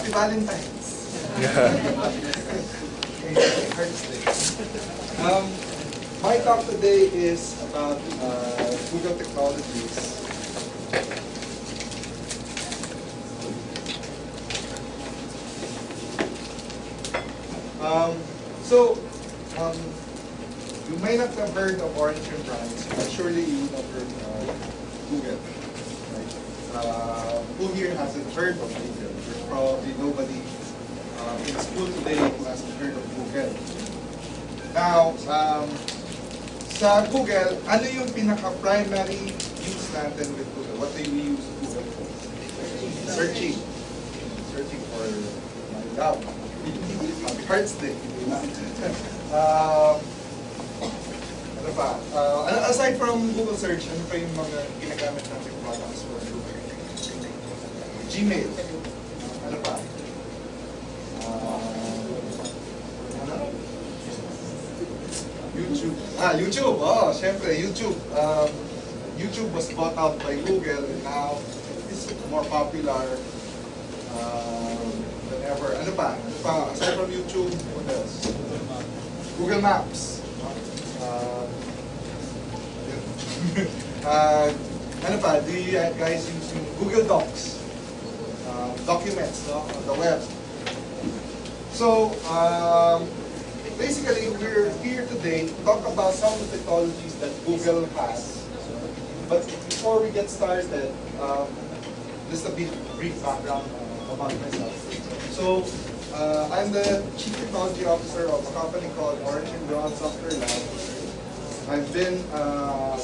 Happy Valentine's. My talk today is about Google technologies. You may not have heard of Orange and Brands, but surely you would have heard of Google. Right? Who here hasn't heard of Google? There's probably nobody in school today who hasn't heard of Google. Now, sa Google, ano yung pinaka-primary use natin with Google? What do we use Google for? Searching. Searching for my love. Happy Hearts Day. Ano pa? Aside from Google search, ano pa yung mga ginagamit natin products for Google? Gmail. Ano pa? YouTube. YouTube. Oh, syempre, YouTube. YouTube was bought out by Google and now it's more popular than ever. Ano pa? Ano pa? Aside from YouTube, what else? Google Maps. Ano pa? Do you guys use Google Docs? Documents, no? On the web. So, basically, we're here today to talk about some of the technologies that Google has. But before we get started, just a brief background about myself. So, I'm the Chief Technology Officer of a company called Orange and Brands Software Lab. I've been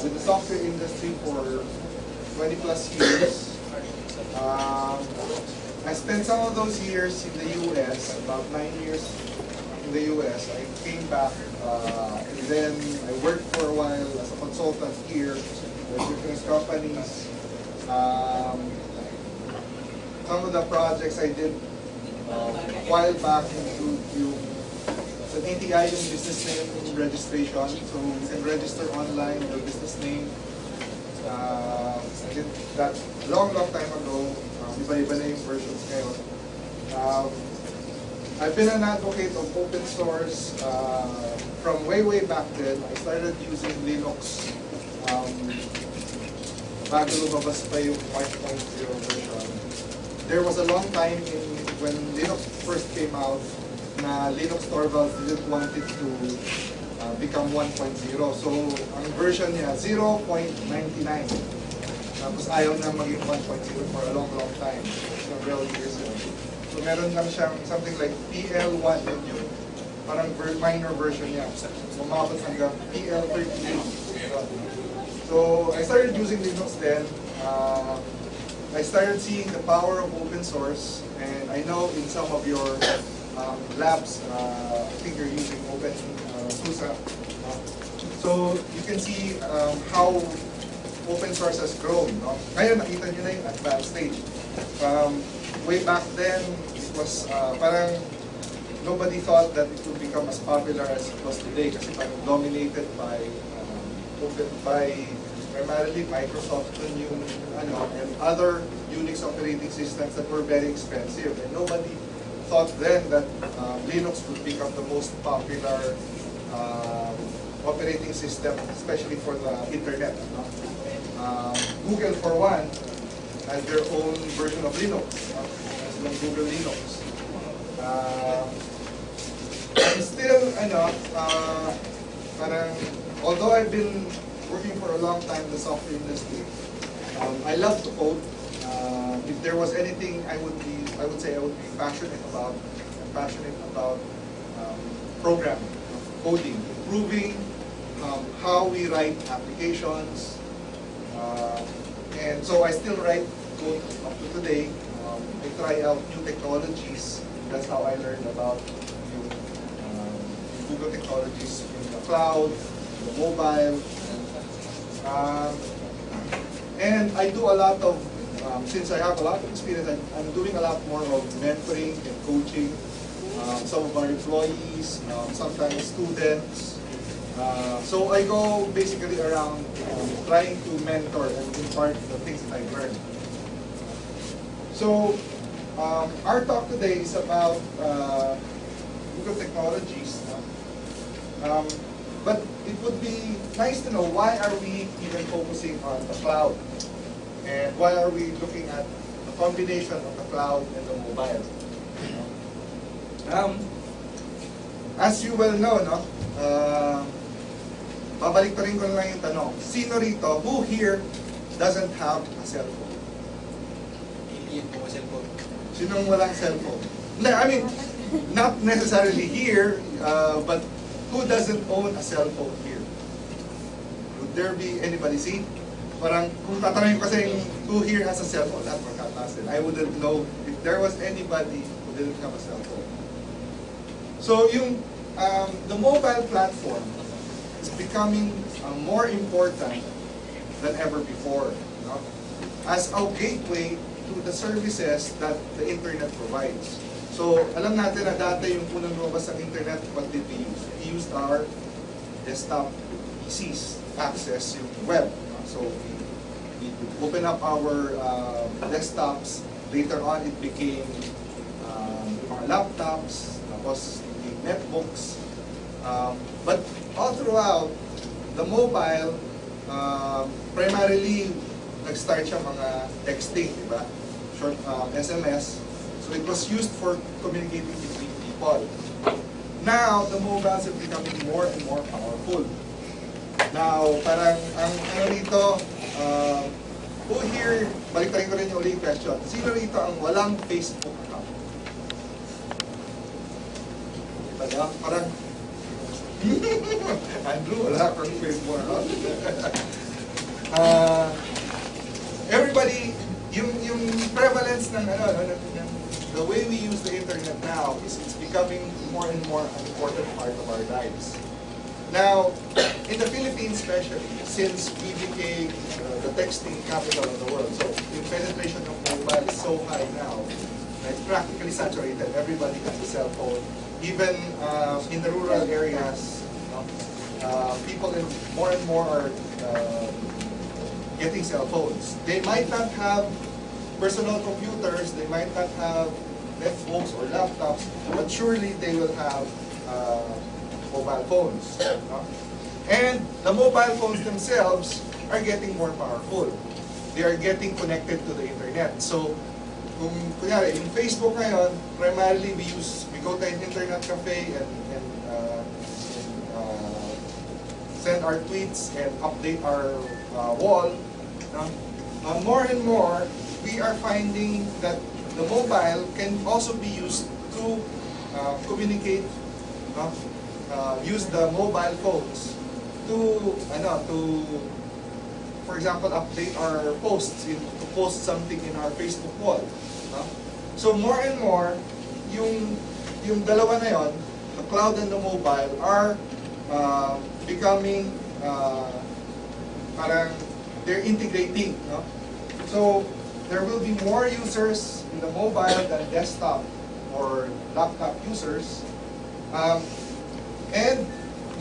with the software industry for 20 plus years. I spent some of those years in the US, about 9 years in the US. I came back and then I worked for a while as a consultant here with different companies. Some of the projects I did a while back include yung ATI yung business name registration, so you can register online your business name. I did that long time ago. Iba-iba na yung versions ngayon. I've been an advocate of open source from way back then. I started using Linux bago lumabas pa yung 1.0 version. There was a long time when Linux first came out na Linux Torvalds didn't want it to become 1.0. So, ang version niya, 0.99. Tapos ayaw na maging 1.0 for a long time. Several years ago. So, meron lang siyang something like PL1, yun yung parang minor version niya. Umabot hanggang PL38. So, I started using Linux then. I started seeing the power of open source, and I know in some of your labs, I think you're using OpenSUSE. So you can see how open source has grown. No? Ngayon, nakita nyo na yung advanced stage. Way back then, it was parang nobody thought that it would become as popular as it was today kasi parang dominated by primarily Microsoft yung and other Unix operating systems that were very expensive, and nobody thought then that Linux would become the most popular operating system, especially for the internet. Google, for one, has their own version of Linux, Google Linux. And still, parang, although I've been working for a long time in the software industry, I love to code. If there was anything I would say I would be passionate about, I'm passionate about programming, coding, improving how we write applications. And so I still write code up to today. I try out new technologies. That's how I learned about Google technologies in the cloud, the mobile. And I do a lot of, since I have a lot of experience, I'm doing a lot more of mentoring and coaching some of our employees, sometimes students. So I go basically around trying to mentor and impart the things that I've learned. So our talk today is about Google technologies. But it would be nice to know, why are we even focusing on the cloud? And why are we looking at the combination of the cloud and the mobile? As you well know, no? Babalik pa rin ko lang yung tanong. Sino rito, who here doesn't have a cellphone? Hindi po cellphone. Sinong walang cellphone? No, I mean, not necessarily here, but who doesn't own a cellphone here? Would there be anybody? See? Parang kung tatanungin ko kasi who here has a cellphone, lahat magkataas din. I wouldn't know if there was anybody who didn't have a cellphone. So yung the mobile platform is becoming more important than ever before, no? As a gateway to the services that the internet provides. So alam natin na dati yung unang lumabas ng internet, what did we use? We used our desktop PCs to access yung web. So we open up our desktops. Later on, it became mga laptops, tapos yung netbooks. But all throughout, the mobile, primarily, nag-start siya mga texting, di ba? Short SMS. So it was used for communicating between people. Now, the mobiles are becoming more and more powerful. Now, parang ang ano rito, who here, balik-tarin ko rin yung uling question, sino rito ang walang Facebook account? Diba? Parang, Andrew, wala kang Facebook account. Everybody, yung prevalence ng the way we use the internet now is it's becoming more and more an important part of our lives. Now, in the Philippines especially, since we became the texting capital of the world, so the penetration of mobile is so high now, like practically saturated. Everybody has a cell phone. Even in the rural areas, people more and more are getting cell phones. They might not have personal computers, they might not have netbooks or laptops, but surely they will have mobile phones. And the mobile phones themselves are getting more powerful. They are getting connected to the internet. So, kung kunyari, yung Facebook ngayon, primarily we go to an internet cafe and send our tweets and update our wall. More and more, we are finding that the mobile can also be used to communicate, use the mobile phones to, for example, update our posts, to post something in our Facebook wall. So more and more, yung dalawa na yon, the cloud and the mobile, are becoming, parang they're integrating. So there will be more users in the mobile than desktop or laptop users. And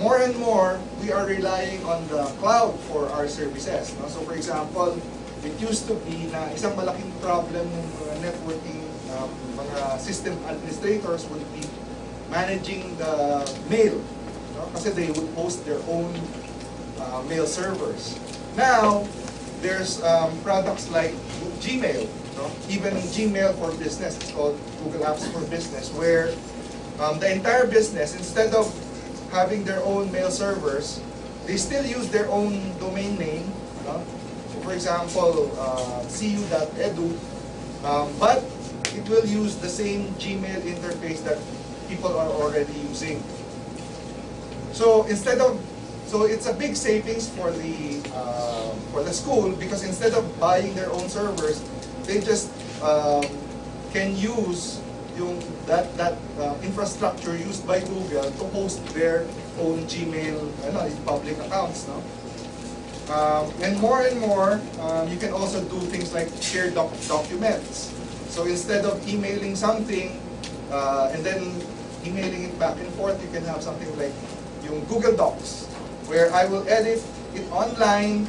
more, we are relying on the cloud for our services. So for example, it used to be na isang malaking problem ng networking, mga system administrators would be managing the mail. Kasi they would host their own mail servers. Now, there's products like Gmail, even Gmail for Business, it's called Google Apps for Business, where the entire business, instead of having their own mail servers, they still use their own domain name. So for example, cu.edu, but it will use the same Gmail interface that people are already using. So it's a big savings for the school, because instead of buying their own servers, they just can use that infrastructure used by Google to host their own Gmail public accounts. And more, you can also do things like share documents. So instead of emailing something and then emailing it back and forth, you can have something like yung Google Docs, where I will edit it online,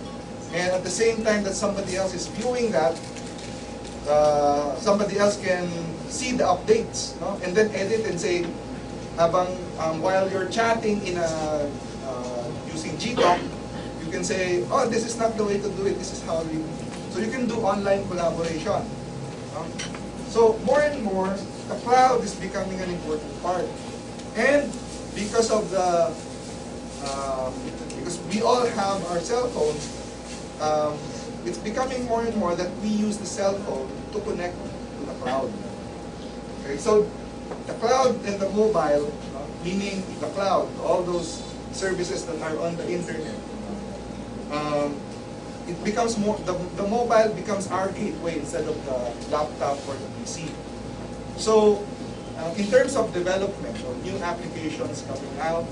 and at the same time that somebody else is viewing that, somebody else can see the updates, no? And then edit and say, habang while you're chatting in using Gtalk, you can say, oh, this is not the way to do it. This is how we. So you can do online collaboration. No? So more and more, the cloud is becoming an important part, and because of the because we all have our cell phones, it's becoming more and more that we use the cell phone to connect to the cloud. Okay, so the cloud and the mobile, meaning the cloud, all those services that are on the internet, it becomes more, the mobile becomes our gateway instead of the laptop or the PC. So in terms of development or new applications coming out,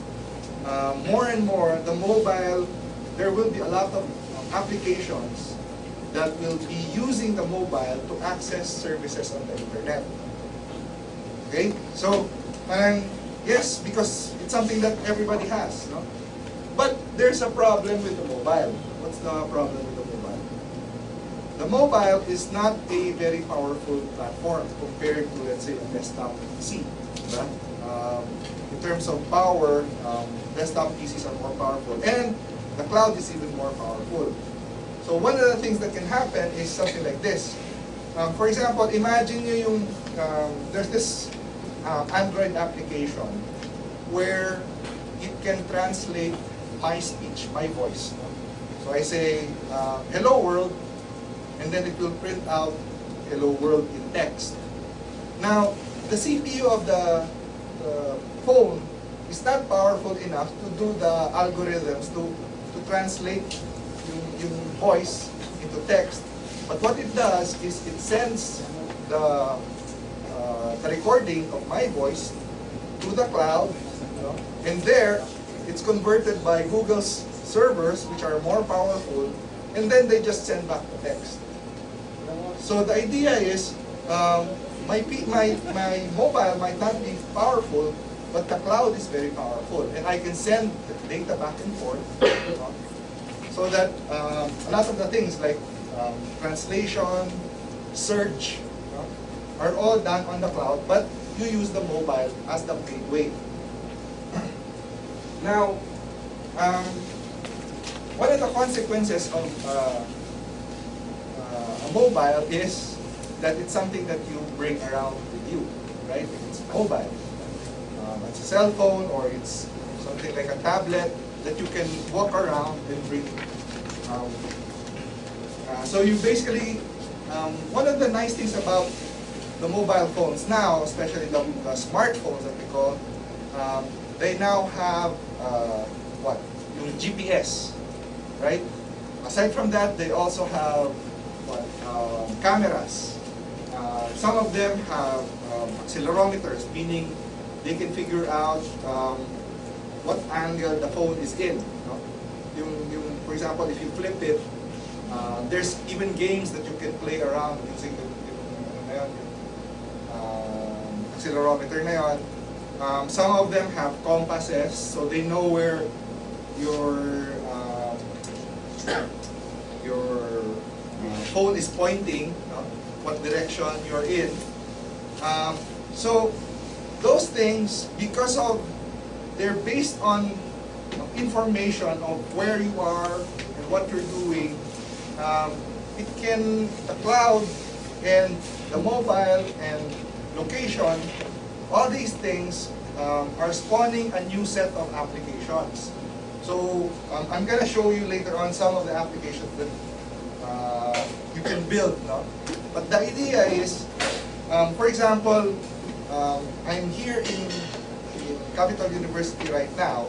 more and more, the mobile, there will be a lot of applications that will be using the mobile to access services on the internet. Okay? So, yes, because it's something that everybody has, no? But there's a problem with the mobile. What's the problem with the mobile? The mobile is not a very powerful platform compared to, let's say, a desktop PC. Right? In terms of power, desktop PCs are more powerful, and the cloud is even more powerful. So one of the things that can happen is something like this. For example, imagine you yung, there's this Android application where it can translate my speech, my voice. So I say, hello world, and then it will print out hello world in text. Now, the CPU of the phone is not powerful enough to do the algorithms to translate yung voice into text. But what it does is it sends the recording of my voice to the cloud, and there it's converted by Google's servers, which are more powerful, and then they just send back the text. So the idea is, my mobile might not be powerful, but the cloud is very powerful, and I can send the data back and forth, so that a lot of the things like translation, search, are all done on the cloud, but you use the mobile as the gateway. Now, one of the consequences of a mobile is that it's something that you bring around with you, right? If it's mobile, it's a cell phone, or it's something like a tablet that you can walk around and bring. So you basically, one of the nice things about the mobile phones now, especially the smartphones that we call, they now have what? Yung GPS, right? Aside from that, they also have what? Cameras. Some of them have accelerometers, meaning they can figure out what angle the phone is in. No? For example, if you flip it, there's even games that you can play around using the accelerometer na yun. Some of them have compasses, so they know where your phone is pointing, what direction you're in. So those things, because of they're based on information of where you are and what you're doing, the cloud and the mobile and location, all these things are spawning a new set of applications. So I'm going to show you later on some of the applications that you can build. No? But the idea is, for example, I'm here in Capital University right now,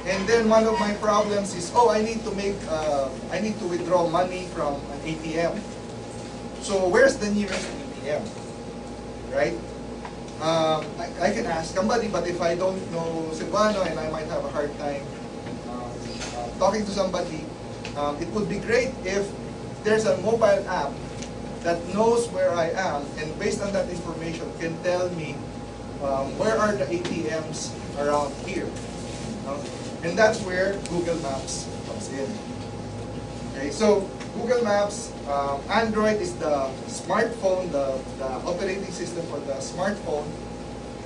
and then one of my problems is, I need to withdraw money from an ATM. So where's the nearest ATM, right? I can ask somebody, but if I don't know Cebuano and I might have a hard time talking to somebody, it would be great if there's a mobile app that knows where I am, and based on that information can tell me where are the ATMs around here. And that's where Google Maps comes in. Okay, so Google Maps, Android is the smartphone, the operating system for the smartphone.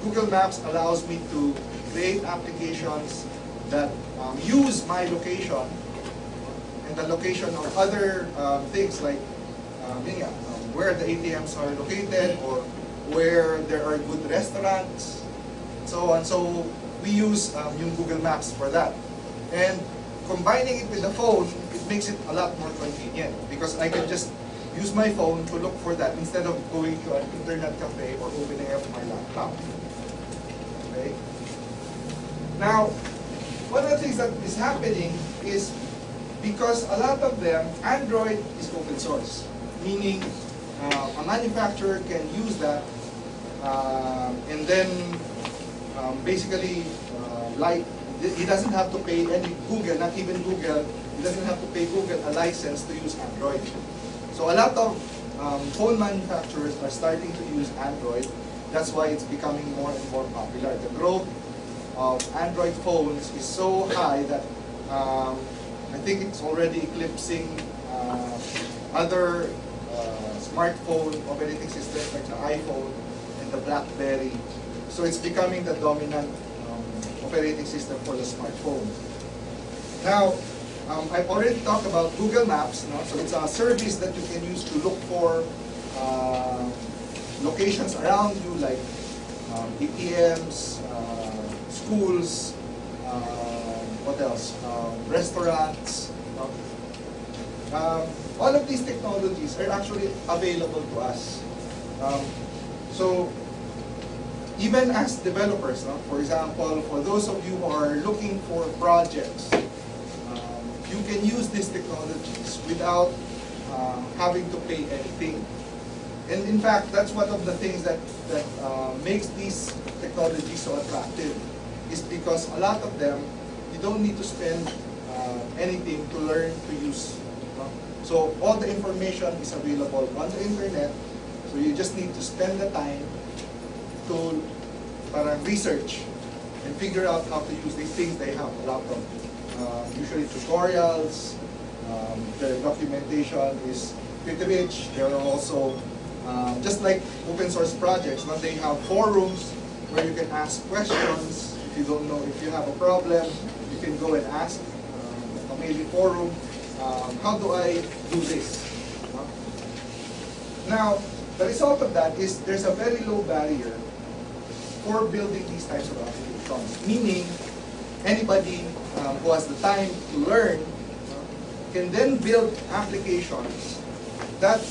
Google Maps allows me to create applications that use my location and the location of other things like where the ATMs are located or where there are good restaurants, so on. So we use yung Google Maps for that. And combining it with the phone, it makes it a lot more convenient because I can just use my phone to look for that instead of going to an internet cafe or opening up my laptop. Okay. Now, one of the things that is happening is because a lot of them, Android is open source, meaning a manufacturer can use that and then basically like he doesn't have to pay any Google, not even Google, he doesn't have to pay Google a license to use Android. So a lot of phone manufacturers are starting to use Android. That's why it's becoming more and more popular. The growth of Android phones is so high that I think it's already eclipsing other smartphone operating systems like the iPhone and the BlackBerry. So it's becoming the dominant operating system for the smartphone. Now, I've already talked about Google Maps. No? So it's a service that you can use to look for locations around you, like ATMs, schools, what else? Restaurants. All of these technologies are actually available to us. So even as developers, no? For example, for those of you who are looking for projects, you can use these technologies without having to pay anything. And in fact, that's one of the things that makes these technologies so attractive, is because a lot of them, you don't need to spend anything to learn to use. So all the information is available on the internet, so you just need to spend the time to research and figure out how to use these things. They have a lot of usually tutorials. Their documentation is pretty rich. There are also just like open source projects, but they have forums where you can ask questions. If you don't know, if you have a problem, you can go and ask a mailing forum, how do I do this? Now, the result of that is there's a very low barrier for building these types of applications. Meaning, anybody who has the time to learn can then build applications that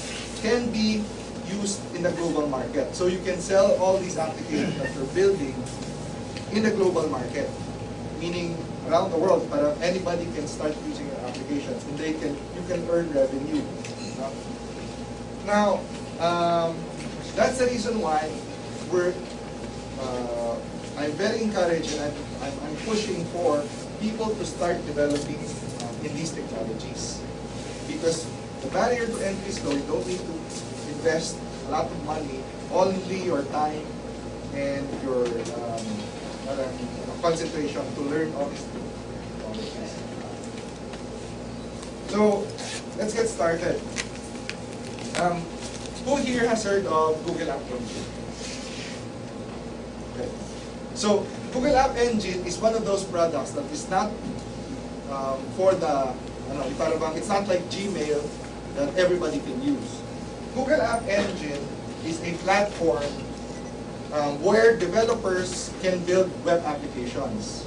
can be used in the global market. So you can sell all these applications that you're building in the global market, meaning around the world, but anybody can start using your applications and you can earn revenue. Now, that's the reason why I'm very encouraged and I'm pushing for people to start developing in these technologies. Because the barrier to entry is low. You don't need to invest a lot of money, only your time and your concentration to learn all these technologies. So, let's get started. Who here has heard of Google App Engine? Okay. So, Google App Engine is one of those products that is not for the, it's not like Gmail that everybody can use. Google App Engine is a platform where developers can build web applications.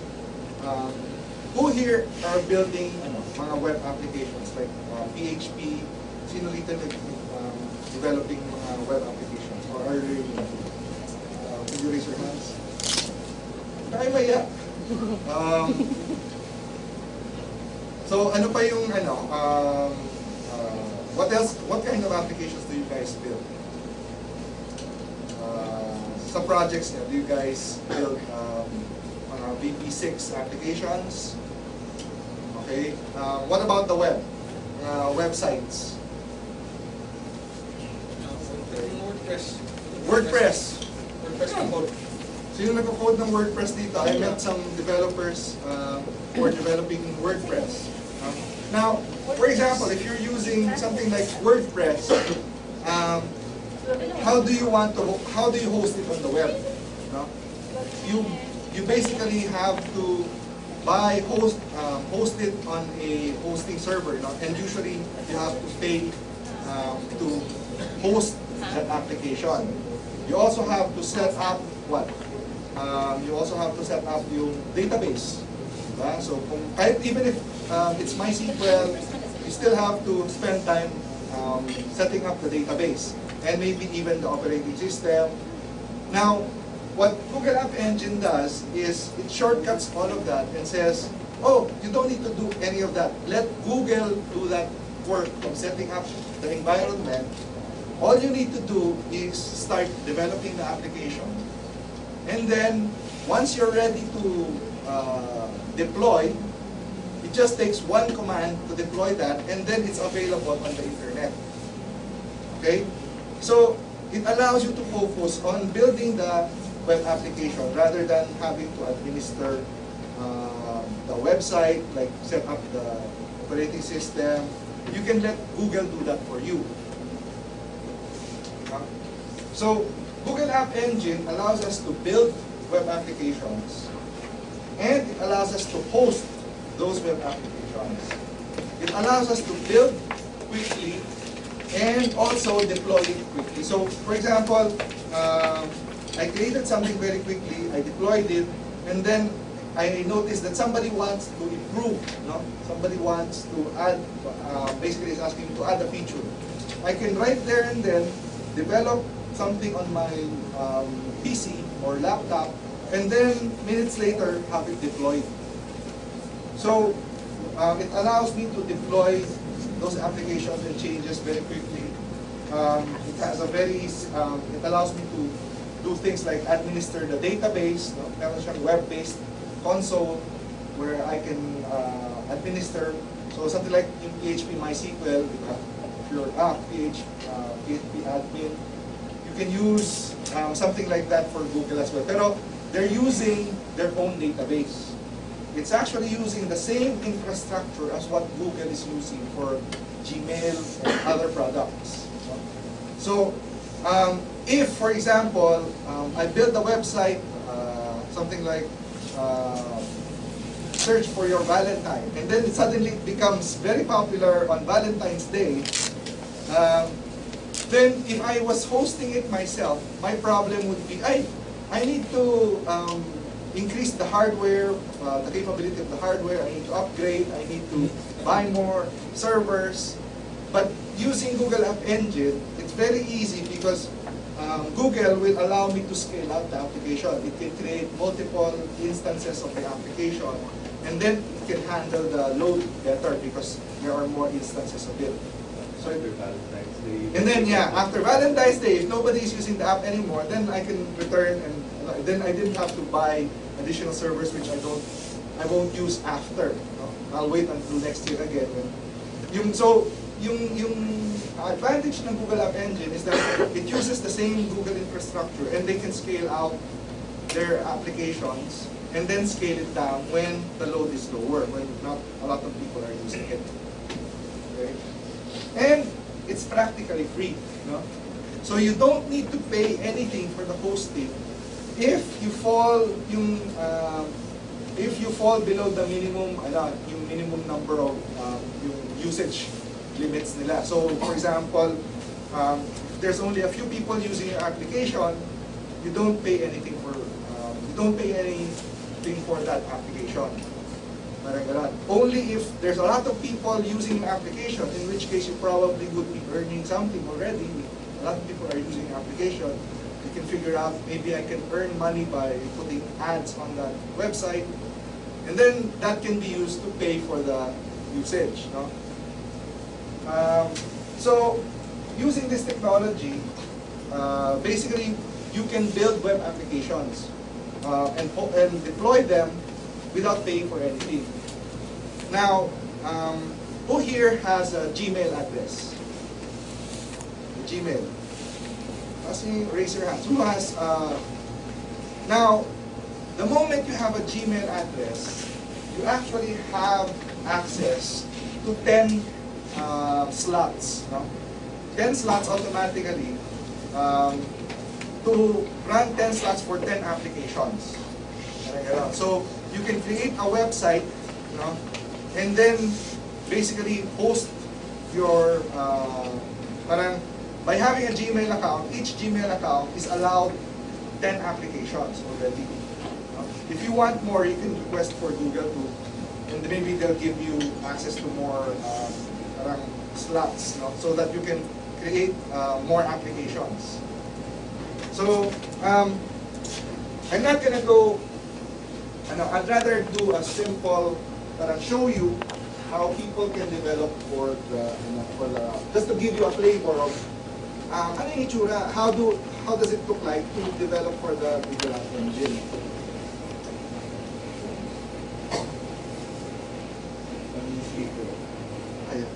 Who here are building mga web applications like PHP? Sino dito developing mga web applications? Or are you learning? Can you raise your hands? Kaya maya. So ano pa yung what else? What kind of applications do you guys build? Sa projects niyo, do you guys build mga VP6 applications? Okay. What about the web? Websites? WordPress. WordPress code. Sino nagko-code ng WordPress dito? I met some developers who are developing WordPress. Now, for example, if you're using something like WordPress, um, how do you host it on the web? No? You basically have to host it on a hosting server, you know, and usually you have to pay to host that application. You also have to set up what? You also have to set up yung database. So even if it's MySQL, you still have to spend time setting up the database and maybe even the operating system. Now, what Google App Engine does is it shortcuts all of that and says, oh, you don't need to do any of that. Let Google do that work of setting up the environment. All you need to do is start developing the application. And then, once you're ready to deploy, it just takes one command to deploy that, and then it's available on the internet. Okay? So, it allows you to focus on building the web application rather than having to administer the website, like set up the operating system. You can let Google do that for you. So, Google App Engine allows us to build web applications, and it allows us to host those web applications. It allows us to build quickly and also deploy it quickly. So, for example, I created something very quickly, I deployed it, and then I noticed that somebody wants to improve, no? Somebody wants to add, basically is asking to add a feature. I can right there and then develop something on my PC or laptop, and then minutes later have it deployed. So it allows me to deploy those applications and changes very quickly. It has a it allows me to do things like administer the database. No? Meron siyang web-based console where I can administer. So something like in PHP MySQL, if you're PHP admin, you can use something like that for Google as well. Pero they're using their own database. It's actually using the same infrastructure as what Google is using for Gmail and other products. So, if, for example, I build a website, something like search for your Valentine, and then it suddenly becomes very popular on Valentine's Day, then if I was hosting it myself, my problem would be, I need to increase the hardware, the capability of the hardware, I need to upgrade, I need to buy more servers. But using Google App Engine, it's very easy because Google will allow me to scale out the application. It can create multiple instances of the application, and then it can handle the load better because there are more instances of it. So after Valentine's Day. And then after Valentine's Day, if nobody is using the app anymore, then I can return, and then I didn't have to buy additional servers which I won't use after. No? I'll wait until next year again. Yung advantage ng Google App Engine is that it uses the same Google infrastructure, and they can scale out their applications and then scale it down when the load is lower, when not a lot of people are using it. Okay? And it's practically free. No? So you don't need to pay anything for the hosting if you fall below the minimum yung minimum number of yung usage limits nila. So for example, if there's only a few people using your application, you don't pay anything for that application. Only if there's a lot of people using an application, in which case you probably would be earning something already. A lot of people are using the application. You can figure out, maybe I can earn money by putting ads on that website, and then that can be used to pay for the usage. No? So using this technology, basically you can build web applications and deploy them without paying for anything. Now, who here has a Gmail address? A Gmail. Kasi raise your hands. Who has? Now, the moment you have a Gmail address, you actually have access to 10 slots. No? 10 slots automatically to run 10 slots for 10 applications. So you can create a website, no? And then basically host your, parang by having a Gmail account, each Gmail account is allowed 10 applications already. If you want more, you can request for Google too, and maybe they'll give you access to more parang slots, no? So that you can create more applications. So I'm not gonna go. I'd rather do a simple, show you how people can develop for the, just to give you a flavor of ano yung itsura, how does it look like to develop for the Visual Engine. Ayan.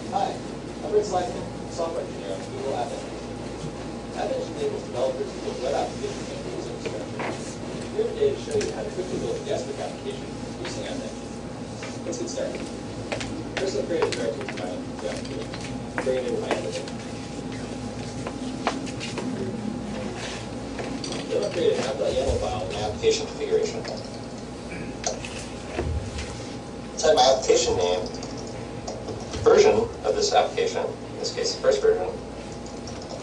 Hi, I'm Butch Landingin, software engineer at Google App Engine. App Engine enables developers to build web applications and user instructions. Here today to show you how to quickly build a Gatsby application using App Engine. Let's get started. First, I'll create a directory for my application. Bring it into my application. Then I'll create an app.yaml file in my application configuration. Type my application name, version of this application, in this case the first version of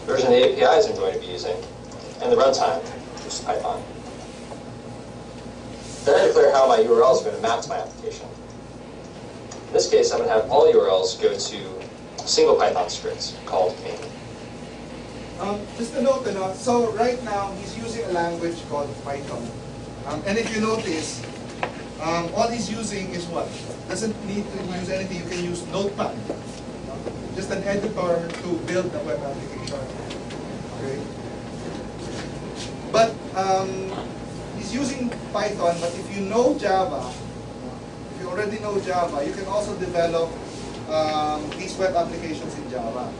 the APIs I'm going to be using, and the runtime, which is Python. Then I declare how my URLs are going to map to my application. In this case, I'm going to have all URLs go to a single Python script called main. Just a note, so right now he's using a language called Python. And if you notice, all he's using is what? Doesn't need to use anything. You can use Notepad. Just an editor to build the web application. Okay. But he's using Python, but if you know Java, if you already know Java, you can also develop these web applications in Java.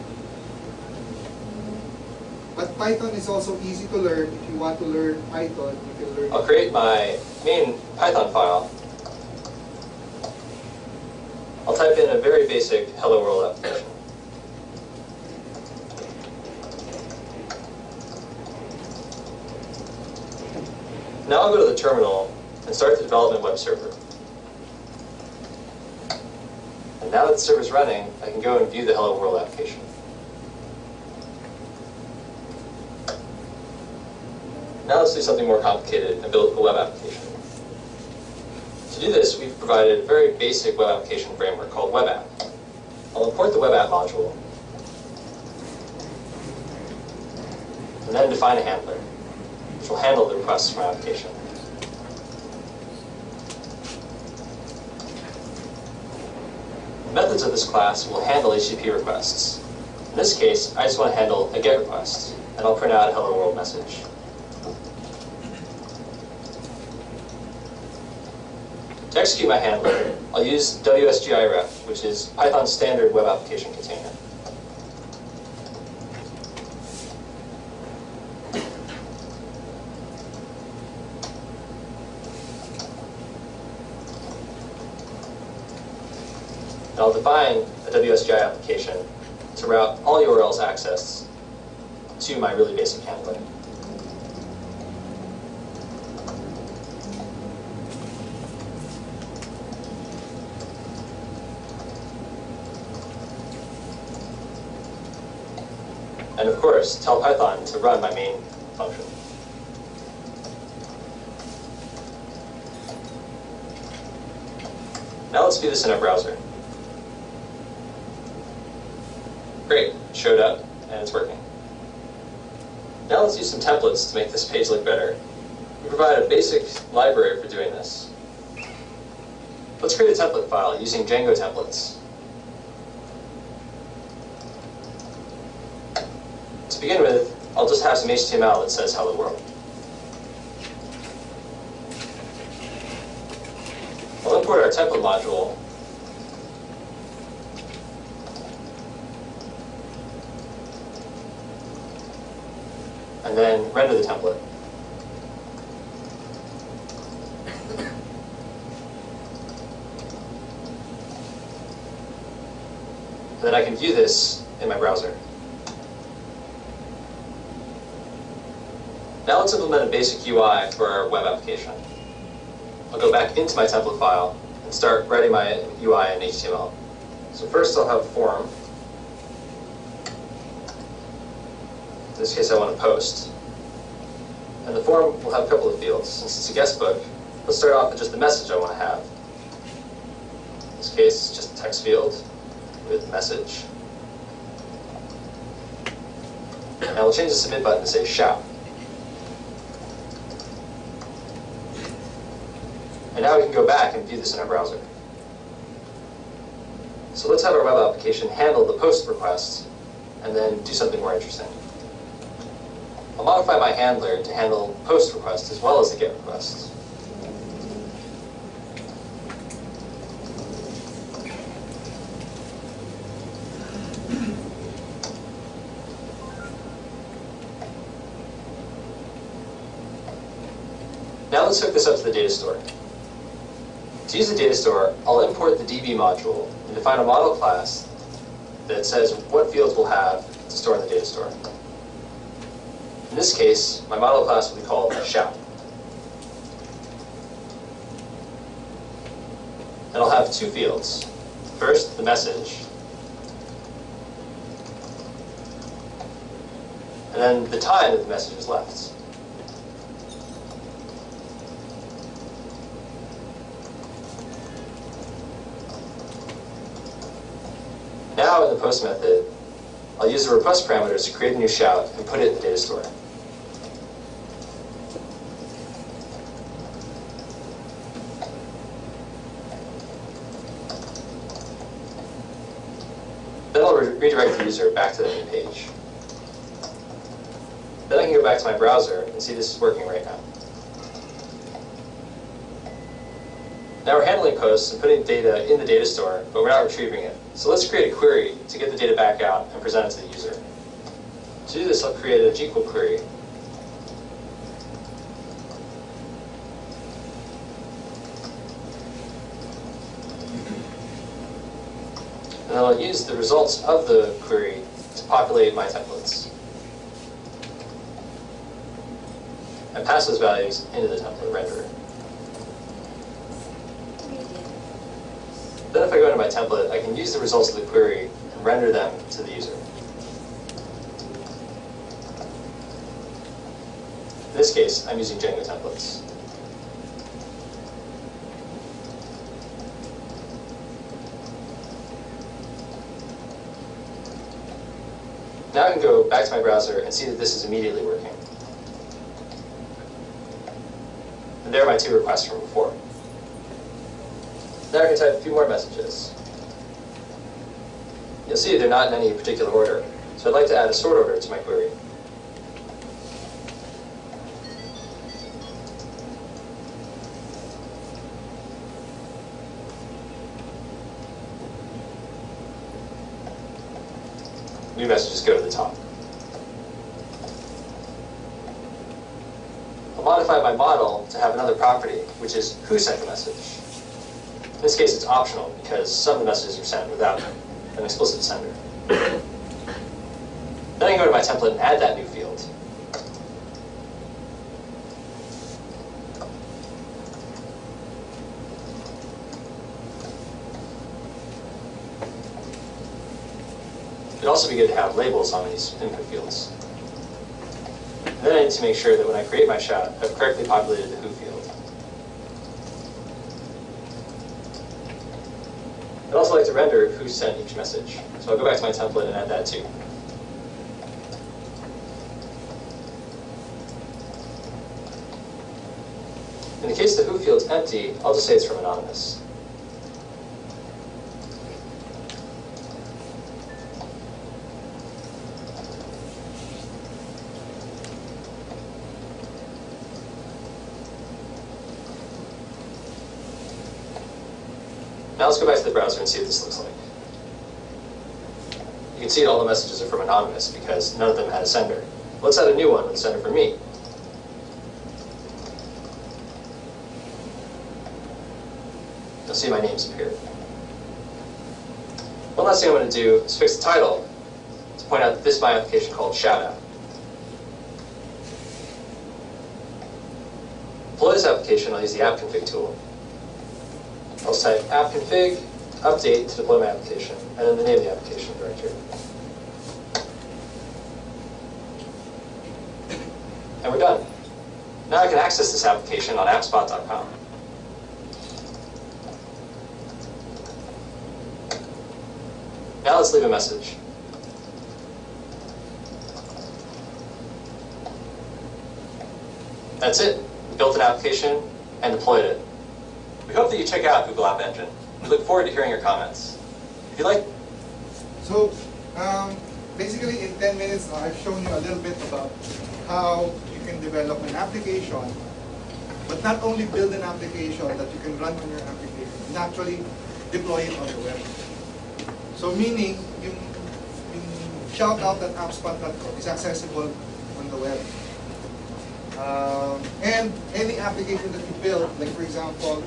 But Python is also easy to learn. If you want to learn Python, you can learn. I'll create my main Python file. I'll type in a very basic Hello World application. Now I'll go to the terminal and start the development web server. And now that the server's running, I can go and view the Hello World application. Now let's do something more complicated and build a web application. To do this, we've provided a very basic web application framework called Web App. I'll import the Web App module, and then define a handler, which will handle the requests from my application. The methods of this class will handle HTTP requests. In this case, I just want to handle a GET request, and I'll print out a Hello World message. To execute my handler, I'll use WSGIREF, which is Python's standard web application container. And I'll define a WSGI application to route all URLs accessed to my really basic handler. And of course, tell Python to run my main function. Now let's do this in our browser. Great, it showed up, and it's working. Now let's use some templates to make this page look better. We provide a basic library for doing this. Let's create a template file using Django templates. To begin with, I'll just have some HTML that says hello world. I'll import our template module. And then render the template. And then I can view this in my browser. Now let's implement a basic UI for our web application. I'll go back into my template file and start writing my UI in HTML. So first I'll have a form. In this case I want to post. And the form will have a couple of fields. Since it's a guest book, let's start off with just the message I want to have. In this case, it's just a text field with message. And we'll change the submit button to say shout. And now we can go back and view this in our browser. So let's have our web application handle the post request and then do something more interesting. I'll modify my handler to handle post requests as well as the get requests. Now let's hook this up to the data store. To use the data store, I'll import the DB module and define a model class that says what fields we'll have to store in the data store. In this case, my model class will be called shout. And I'll have two fields. First, the message, and then the time that the message is left. Now in the post method, I'll use the request parameters to create a new shout and put it in the data store. Then I'll redirect the user back to the main page. Then I can go back to my browser and see this is working right now. Now we're handling posts and putting data in the data store, but we're not retrieving it. So let's create a query to get the data back out and present it to the user. To do this, I'll create a GQL query. And I'll use the results of the query to populate my templates. And pass those values into the template renderer. Then if I go into my template, I can use the results of the query and render them to the user. In this case, I'm using Django templates. Now I can go back to my browser and see that this is immediately working. And there are my two requests from before. Now I can type a few more messages. You'll see they're not in any particular order, so I'd like to add a sort order to my query. New messages go to the top. I'll modify my model to have another property, which is who sent the message. In this case, it's optional because some of the messages are sent without an explicit sender. Then I can go to my template and add that new field. It'd also be good to have labels on these input fields. And then I need to make sure that when I create my shout, I've correctly populated the who field. I'd also like to render who sent each message. So I'll go back to my template and add that too. In the case the who field's empty, I'll just say it's from anonymous. Now let's go back to the browser and see what this looks like. You can see all the messages are from anonymous because none of them had a sender. Let's add a new one with a sender from me. You'll see my name's appear. One last thing I'm going to do is fix the title to point out that this is my application called Shoutout. To deploy this application, I'll use the app config tool. I'll type app config update to deploy my application, and then the name of the application directory. And we're done. Now I can access this application on appspot.com. Now let's leave a message. That's it. We built an application and deployed it. We hope that you check out Google App Engine. We look forward to hearing your comments. If you'd like. So basically in 10 minutes I've shown you a little bit about how you can develop an application, but not only build an application that you can run on your application, and actually deploy it on the web. So meaning, yung shout out that appspot.com is accessible on the web. And any application that you build, like for example,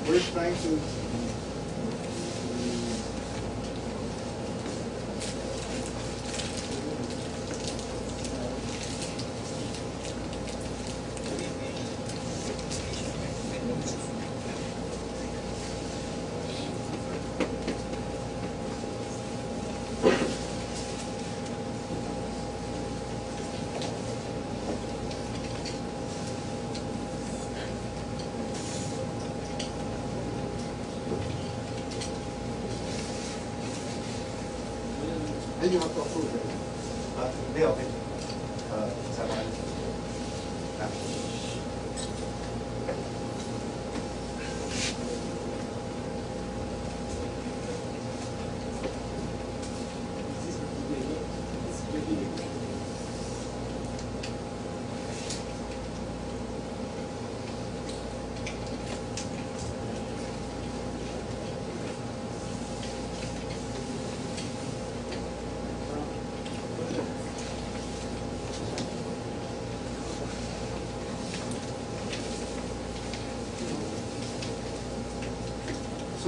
we're trying to then you have to approve it. Hindi, okay. Sama.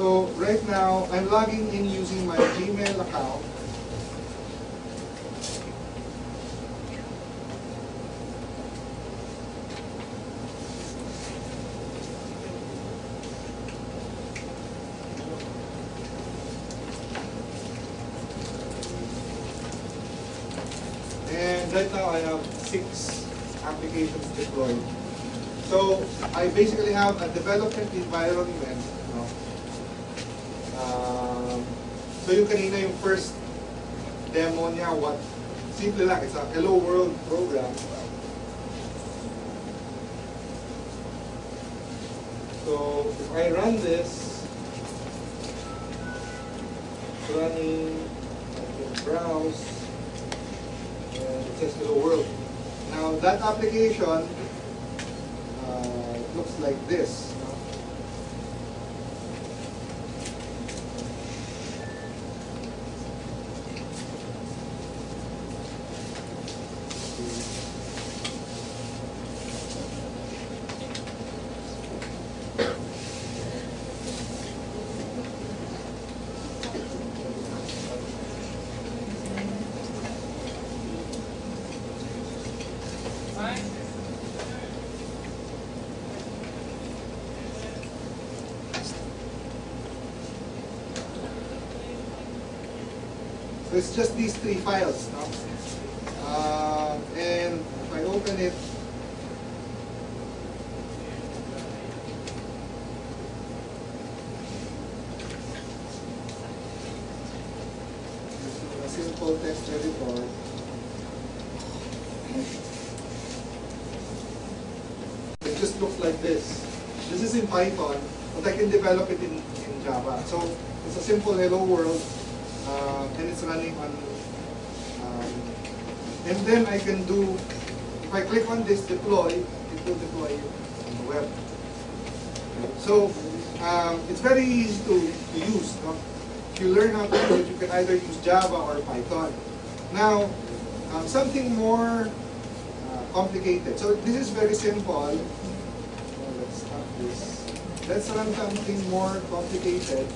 So right now, I'm logging in using my Gmail account. And right now I have 6 applications deployed. So I basically have a development environment. So yung kanina yung first demo niya, simple lang, it's a hello world program. So if I run this, it's running, I can browse, and it says hello world. Now that application looks like this. So it's just these three files. No? And if I open it, a simple text editor. It just looks like this. This is in Python, but I can develop it in Java. So it's a simple hello world, and it's running on, and then I can do, if I click on this deploy, it will deploy on the web. So it's very easy to use. No? If you learn how to do it, you can either use Java or Python. Now, something more complicated. So this is very simple. Let's stop this. Let's run something more complicated.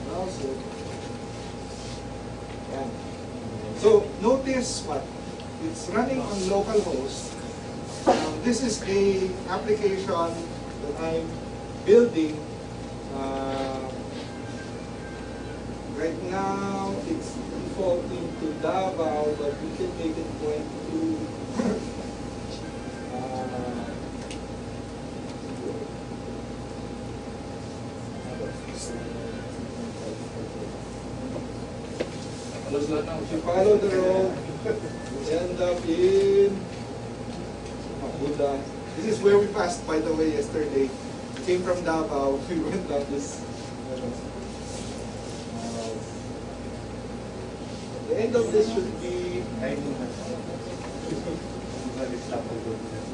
Browse it. Yeah. So notice what? It's running on localhost. This is a application that I'm building. Right now, it's defaulting to Davao, but we can make it point to if you follow the road, you end up in Buddha. This is where we passed, by the way, yesterday. We came from Davao, we went down this. The end of this should be.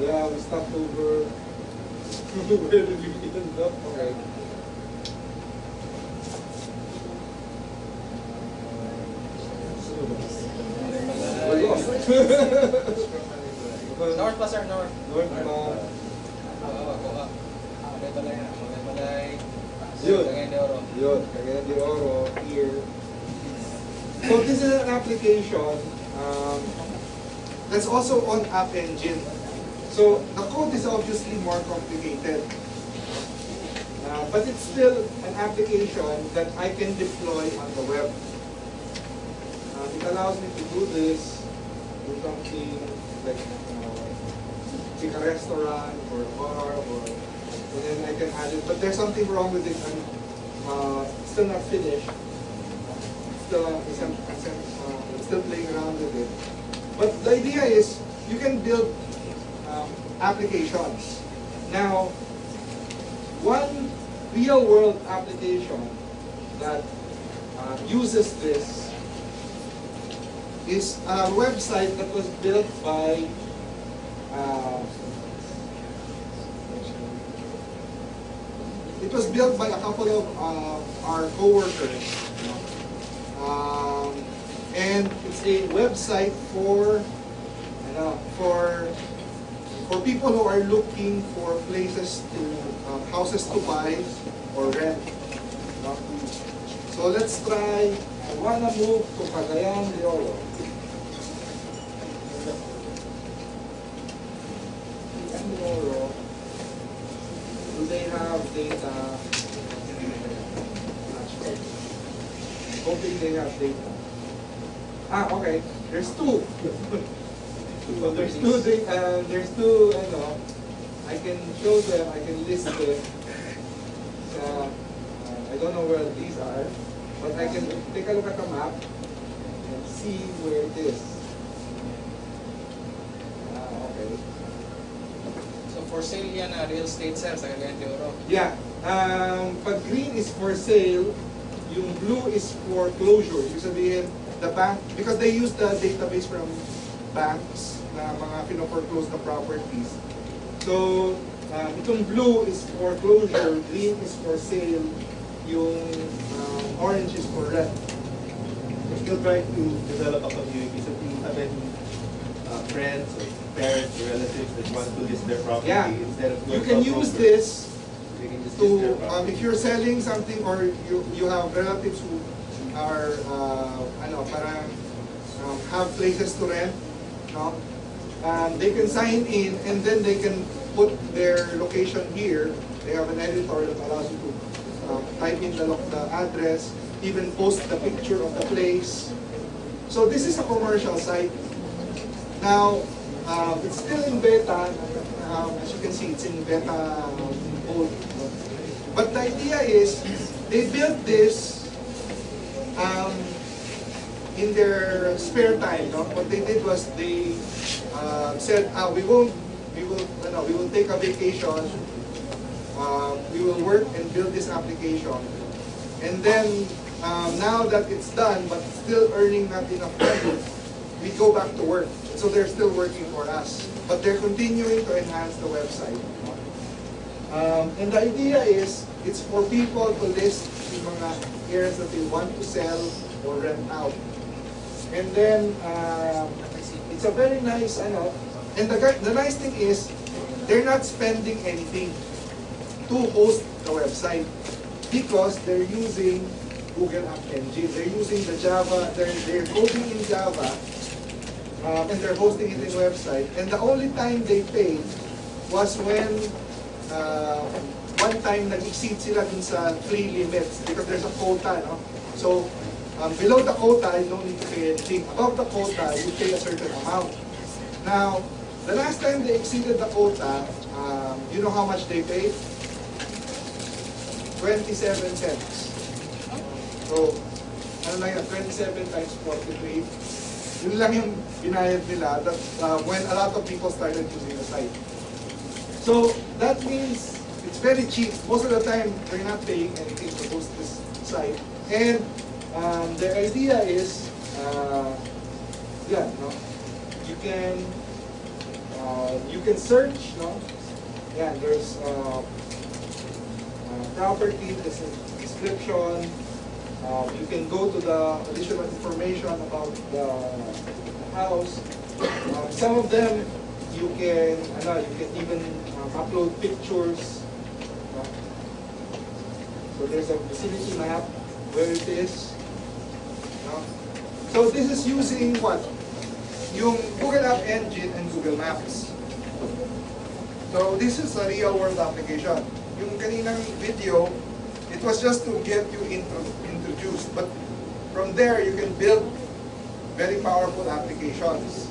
Yeah, we stopped over. Where did we end up? Okay. We're lost. North pa sir, north. North na. Kuha. Magay-balay na. Magay-balay. Yun. Cagayan de Oro. Yun, Cagayan de Oro, here. So this is an application that's also on App Engine. So the code is obviously more complicated. But it's still an application that I can deploy on the web. It allows me to do this, do something like pick a restaurant or a bar, and then I can add it. But there's something wrong with it. I'm still not finished. I'm still playing around with it. But the idea is you can build applications. Now, one real-world application that uses this is a website that was built by a couple of our co-workers. And it's a website for people who are looking for places to houses to buy or rent. So let's try. I wanna move to Cagayan de Oro. Cagayan de Oro. Do they have data? Hoping they have data. Okay. There's two. There's two, I can show them, I can list them. I don't know where these are, but I can take a look at the map and see where it is. Okay. So for sale yan, real estate sir, sa Cagayan de Oro. Yeah. Pag green is for sale, yung blue is for closure. Yung sabihin, the bank, because they use the database from banks na mga pino-foreclose na properties. So, itong blue is for closure, green is for sale, yung orange is for rent. Still trying to develop a community. So if you have any friends or parents or relatives that want to list their property, instead of you can use this they can just to, list their property. if you're selling something or you have relatives who are, parang have places to rent, no? They can sign in and then they can put their location location here. They have an editor that allows you to type in the address, even post the picture of the place. So this is a commercial site. Now, it's still in beta. As you can see, it's in beta mode. But the idea is, they built this in their spare time. No? What they did was they said, we will take a vacation. We will work and build this application. And then, now that it's done, but still earning not enough money, we go back to work. So they're still working for us. But they're continuing to enhance the website. And the idea is, it's for people to list yung mga areas that they want to sell or rent out. And then, it's a very nice, and the nice thing is, they're not spending anything to host the website because they're using Google App Engine. They're using the Java, they're coding in Java, and they're hosting it in website. And the only time they paid was when one time nag-exceed sila dun sa free limits because there's a quota, no? So, below the quota, you don't need to pay anything. Above the quota, you pay a certain amount. Now, the last time they exceeded the quota, you know how much they paid? 27 cents. So, ano lang yan, 27 times 43. Yun lang yung binayad nila that, when a lot of people started using the site. So, that means it's very cheap. Most of the time, they're not paying anything to host this site. And the idea is, no? You can search, no? Yeah, there's property, there's a description. You can go to the additional information about the house. Some of them you can even upload pictures. So there's a vicinity map where it is. So this is using what? Yung Google App Engine and Google Maps. So this is a real world application. Yung kaninang video, it was just to get you introduced. But from there, you can build very powerful applications.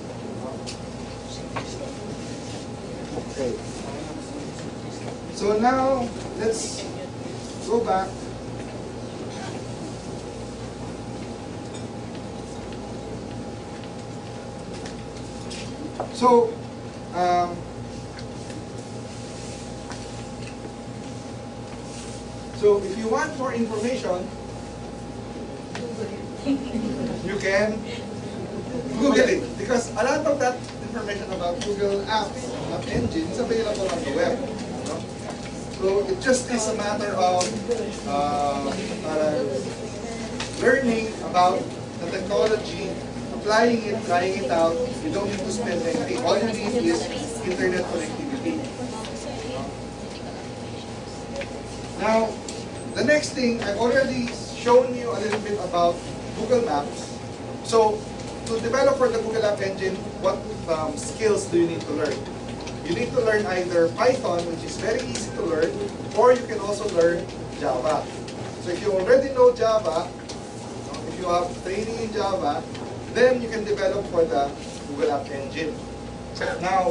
Okay. So now, let's go back. So, if you want more information, you can Google it, because a lot of that information about Google Apps, App Engine, is available on the web. No? So it just is a matter of learning about the technology, applying it, trying it out. You don't need to spend anything. All you need is internet connectivity. Now, the next thing, I've already shown you a little bit about Google Maps. So, to develop for the Google App Engine, what skills do you need to learn? You need to learn either Python, which is very easy to learn, or you can also learn Java. So if you already know Java, if you have training in Java, then you can develop for the Google App Engine. Now,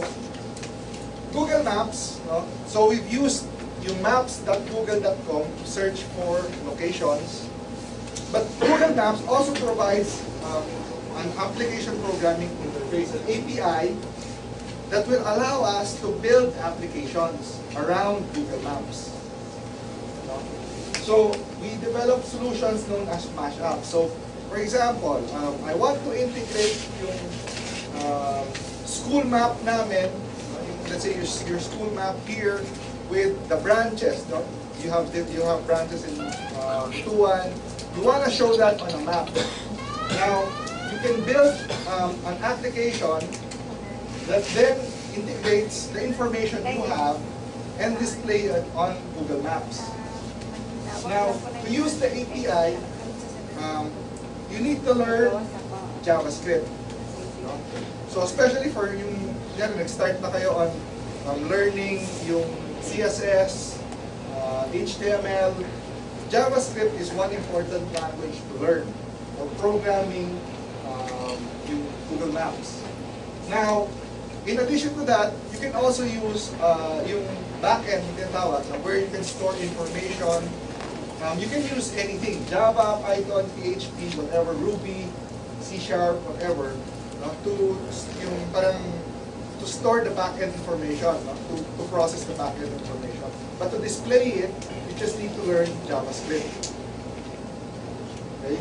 Google Maps, so we've used yung maps.google.com to search for locations. But Google Maps also provides an application programming interface, an API, that will allow us to build applications around Google Maps. So we develop solutions known as mashup. So for example, I want to integrate yung school map namin, let's say your school map here with the branches. No? You have branches in Tuan. You want to show that on a map. Now, you can build an application that then integrates the information you have and display it on Google Maps. Now, to use the API, you need to learn JavaScript. No? So, especially for yung, nag-start na kayo on learning yung C++, CSS, HTML. JavaScript is one important language to learn for programming yung Google Maps. Now, in addition to that, you can also use yung backend, where you can store information. You can use anything, Java, Python, PHP, whatever, Ruby, C#, whatever, to store the backend information, to process the backend information. But to display it, you just need to learn JavaScript. Okay?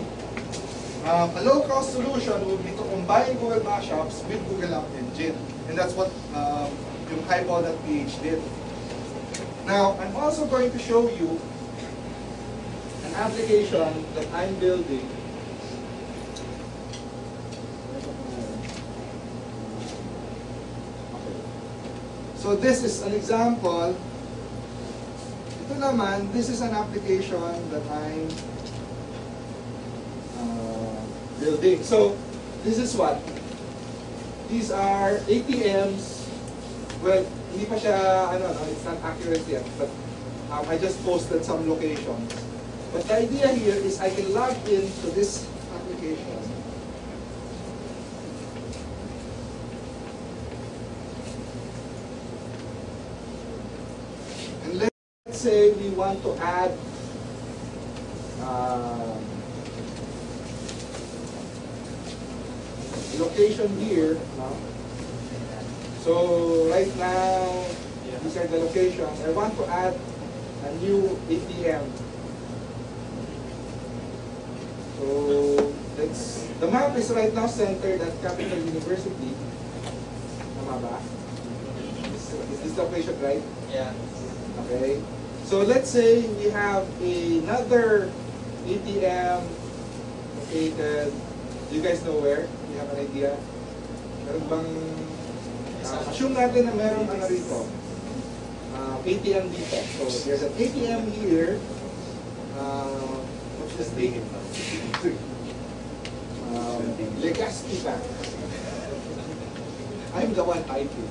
A low-cost solution would be to combine Google Mashups with Google App Engine. And that's what yung highball.ph did. Now, I'm also going to show you an application that I'm building. So this is an example. Ito naman, this is an application that I'm building. So this is what? These are ATMs. Well, hindi pa siya, it's not accurate yet, but I just posted some locations. But the idea here is I can log into this application. And let's say we want to add location here. So right now, these are the locations. I want to add a new ATM. So the map is right now centered at Capital University. Tama ba? Is this location right? Yeah. Okay. So let's say we have another ATM located. Do you guys know where? Do you have an idea? Meron bang assume natin na meron rito. ATM dito. So there's an ATM here. What's this thing? Legacy Bank. I'm the one typing.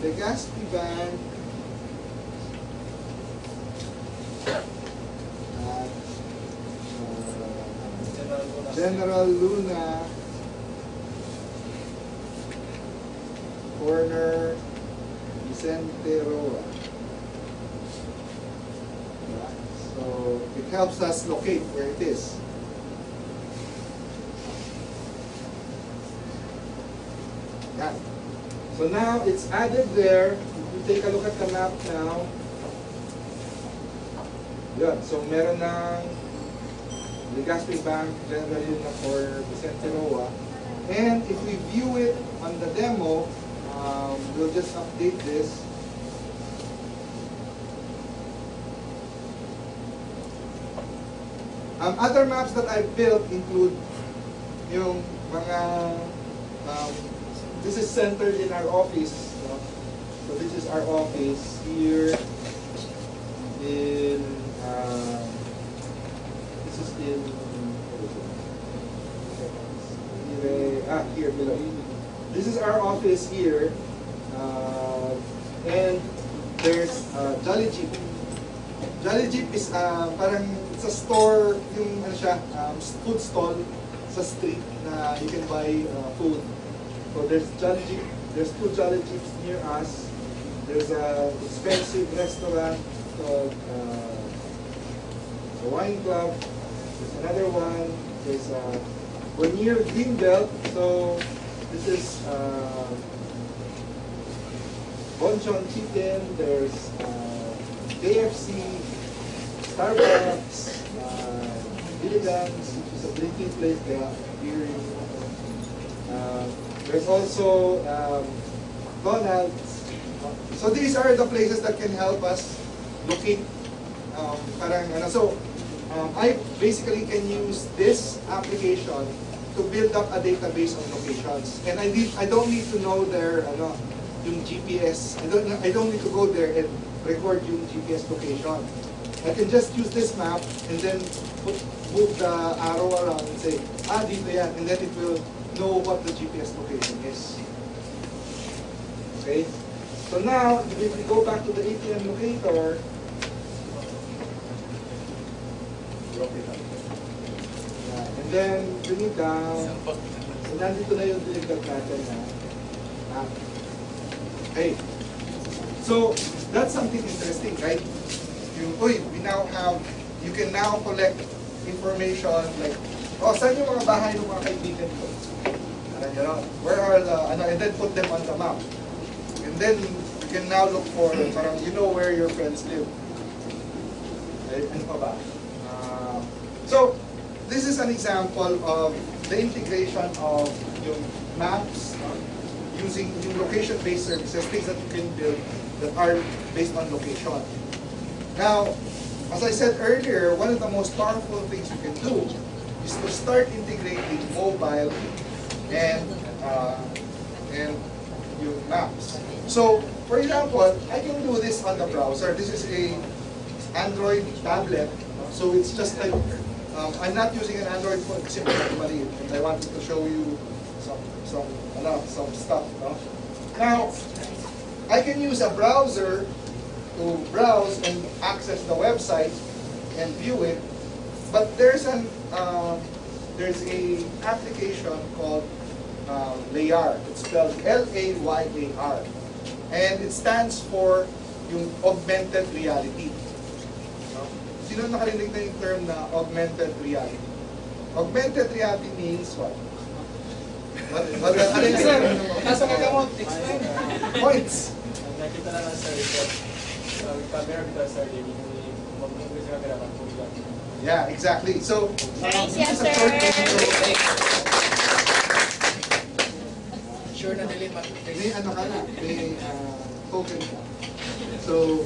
Legacy Bank. General Luna. Corner Vicente Roa. So it helps us locate where it is. Yeah. So now it's added there. If you take a look at the map now. Yeah. So meron ng Legazpi Bank, General Luna Corner Vicente Roa. And if we view it on the demo, we'll just update this. Other maps that I've built include yung mga, this is centered in our office. So this is our office here in, this is in, here below. This is our office here, and there's Jolly Jeep. Jolly Jeep is parang it's a store, yung food stall sa street na you can buy food. So there's Jolly Jeep. There's two Jolly Jeeps near us. There's an expensive restaurant called the Wine Club. There's another one. We're near Greenbelt, so this is Bonchon Chicken. There's KFC, Starbucks, Gilligan's, which is a drinking place there here. There's also McDonald's. So these are the places that can help us locate. I basically can use this application to build up a database of locations, and I don't need to know their yung GPS. I don't need to go there and record yung GPS location. I can just use this map and then move the arrow around and say, dito yan, and then it will know what the GPS location is. Okay? So now, if we go back to the ATM locator, and then bring it down, so nandito na yung delivered natin na. Okay. So, that's something interesting, right? We now have, you can now collect information like, oh, saan yung mga bahay ng mga kaibigan ko? Where are the, and then put them on the map. And then, you can now look for, parang you know where your friends live. Right? Ano pa ba? So, this is an example of the integration of yung maps, using yung location-based services, things that you can build that are based on location. Now, as I said earlier, one of the most powerful things you can do is to start integrating mobile and your maps. So, for example, I can do this on the browser. This is a Android tablet, so it's just like I'm not using an Android phone kasi maliit, and I wanted to show you some stuff. No? Now, I can use a browser to browse and access the website and view it, but there's a application called Layar. It's spelled L-A-Y-A-R, and it stands for yung augmented reality. No? Sino nakarinig na yung term na augmented reality? Augmented reality means what? Ano yung sir? Nasa kagamot, explain. Points. Nakita na lang sa report. Camera kita sa sarili. Mag-English ka kaya mag-English. Yeah, exactly. So, Thanks, this is a yes, short sir. video. Sure na nila May ano ka na, may token ka. So,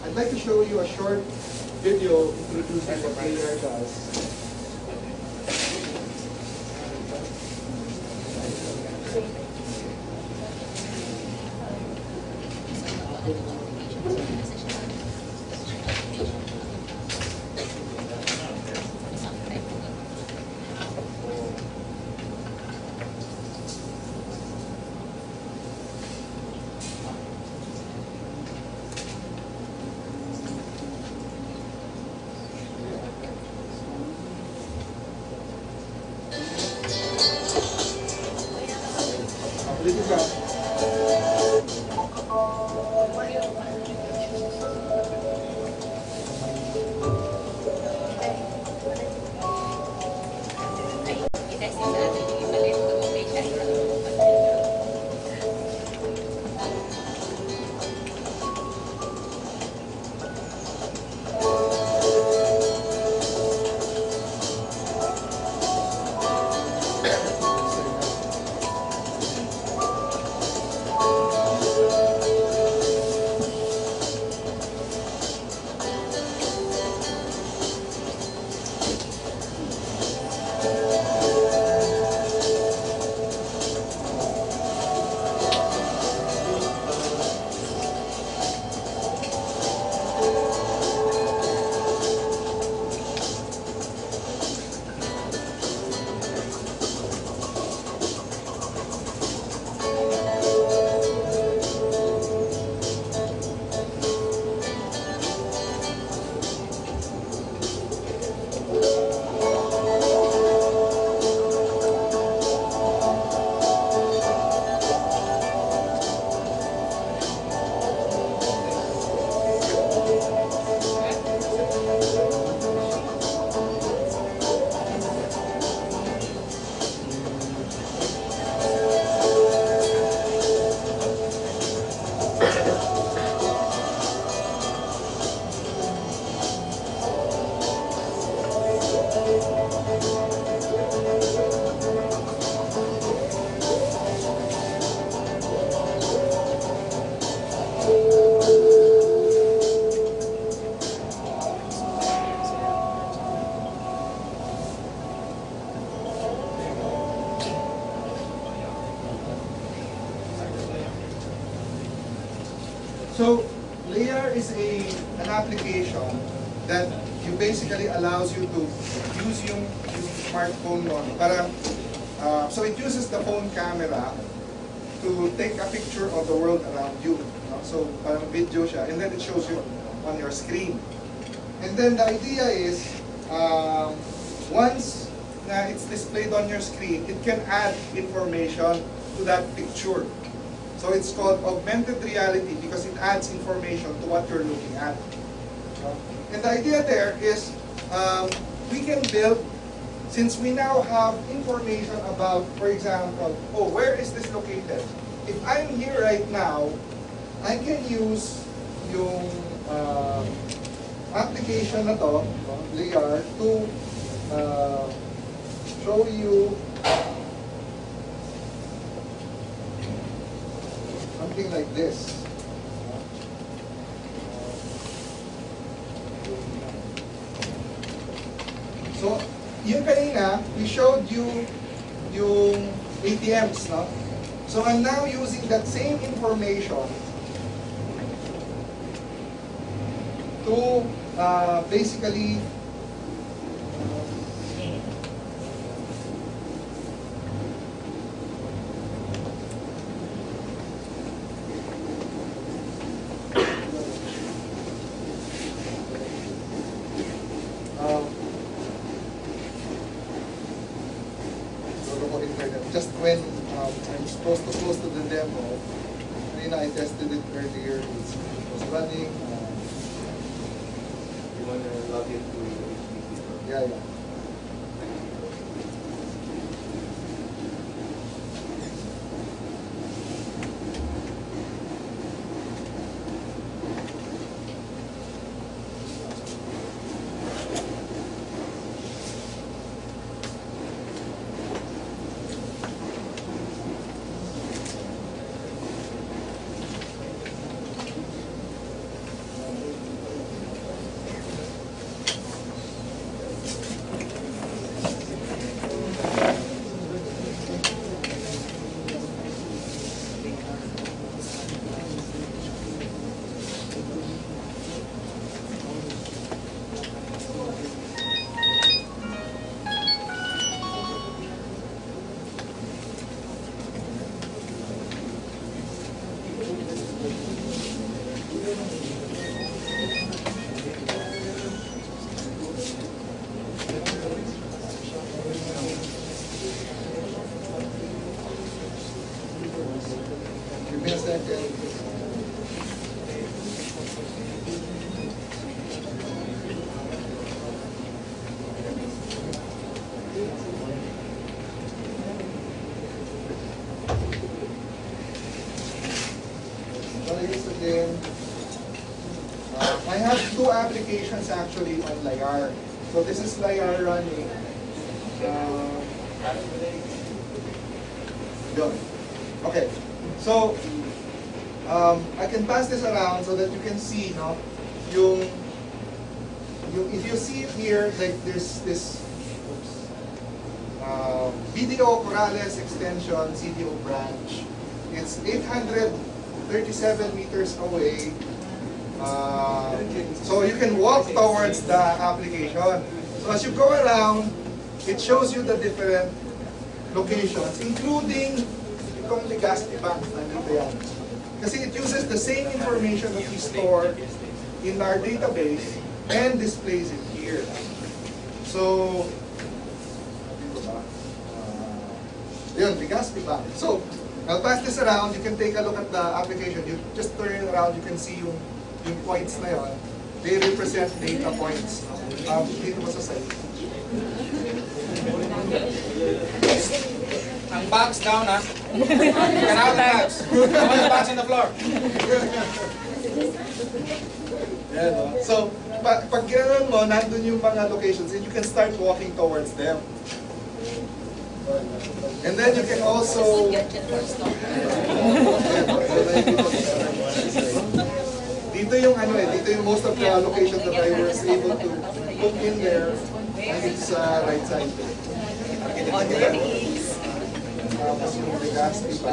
I'd like to show you a short video introducing what Layar does. This is So, Layar is an application that you basically allows you to use yung smartphone mo para so it uses the phone camera to to take a picture of the world around you. No? So parang video siya, and then it shows you on your screen. And then the idea is, once na it's displayed on your screen, it can add information to that picture. So it's called augmented reality because it adds information to what you're looking at. And the idea there is, we can build, since we now have information about, for example, oh, where is this located? If I'm here right now, I can use yung application na to, LAR, to show you something like this. So, yung kanina, we showed you yung ATMs, no? So, I'm now using that same information to basically just when I'm supposed to close to the demo, I tested it earlier, it was running. You want to log into HTTP? Yeah. Give me a second. Again, I have two applications actually on LAR. So this is LAR running. Okay, so I can pass this around so that you can see, no, if you see it here, like there's this BDO Corrales extension CDO branch. It's 837 meters away. So you can walk towards the application. So as you go around, it shows you the different locations, including itong Legazpi Bank. Nandito yan. Kasi it uses the same information that we store in our database and displays it here. So, yun, Legazpi Bank. So, I'll pass this around. You can take a look at the application. You just turn it around, you can see yung points na yun. They represent data points. Dito mo sa side. Ang bags down, ha? You can have the bags. I want the bags on the floor. Yeah, no? So, pag gano'n mo, nandun yung mga locations and you can start walking towards them. And then you can also... Dito yung ano dito yung most of the locations that I was able to put in there, and it's right side. Tapos yung Legazpi pa.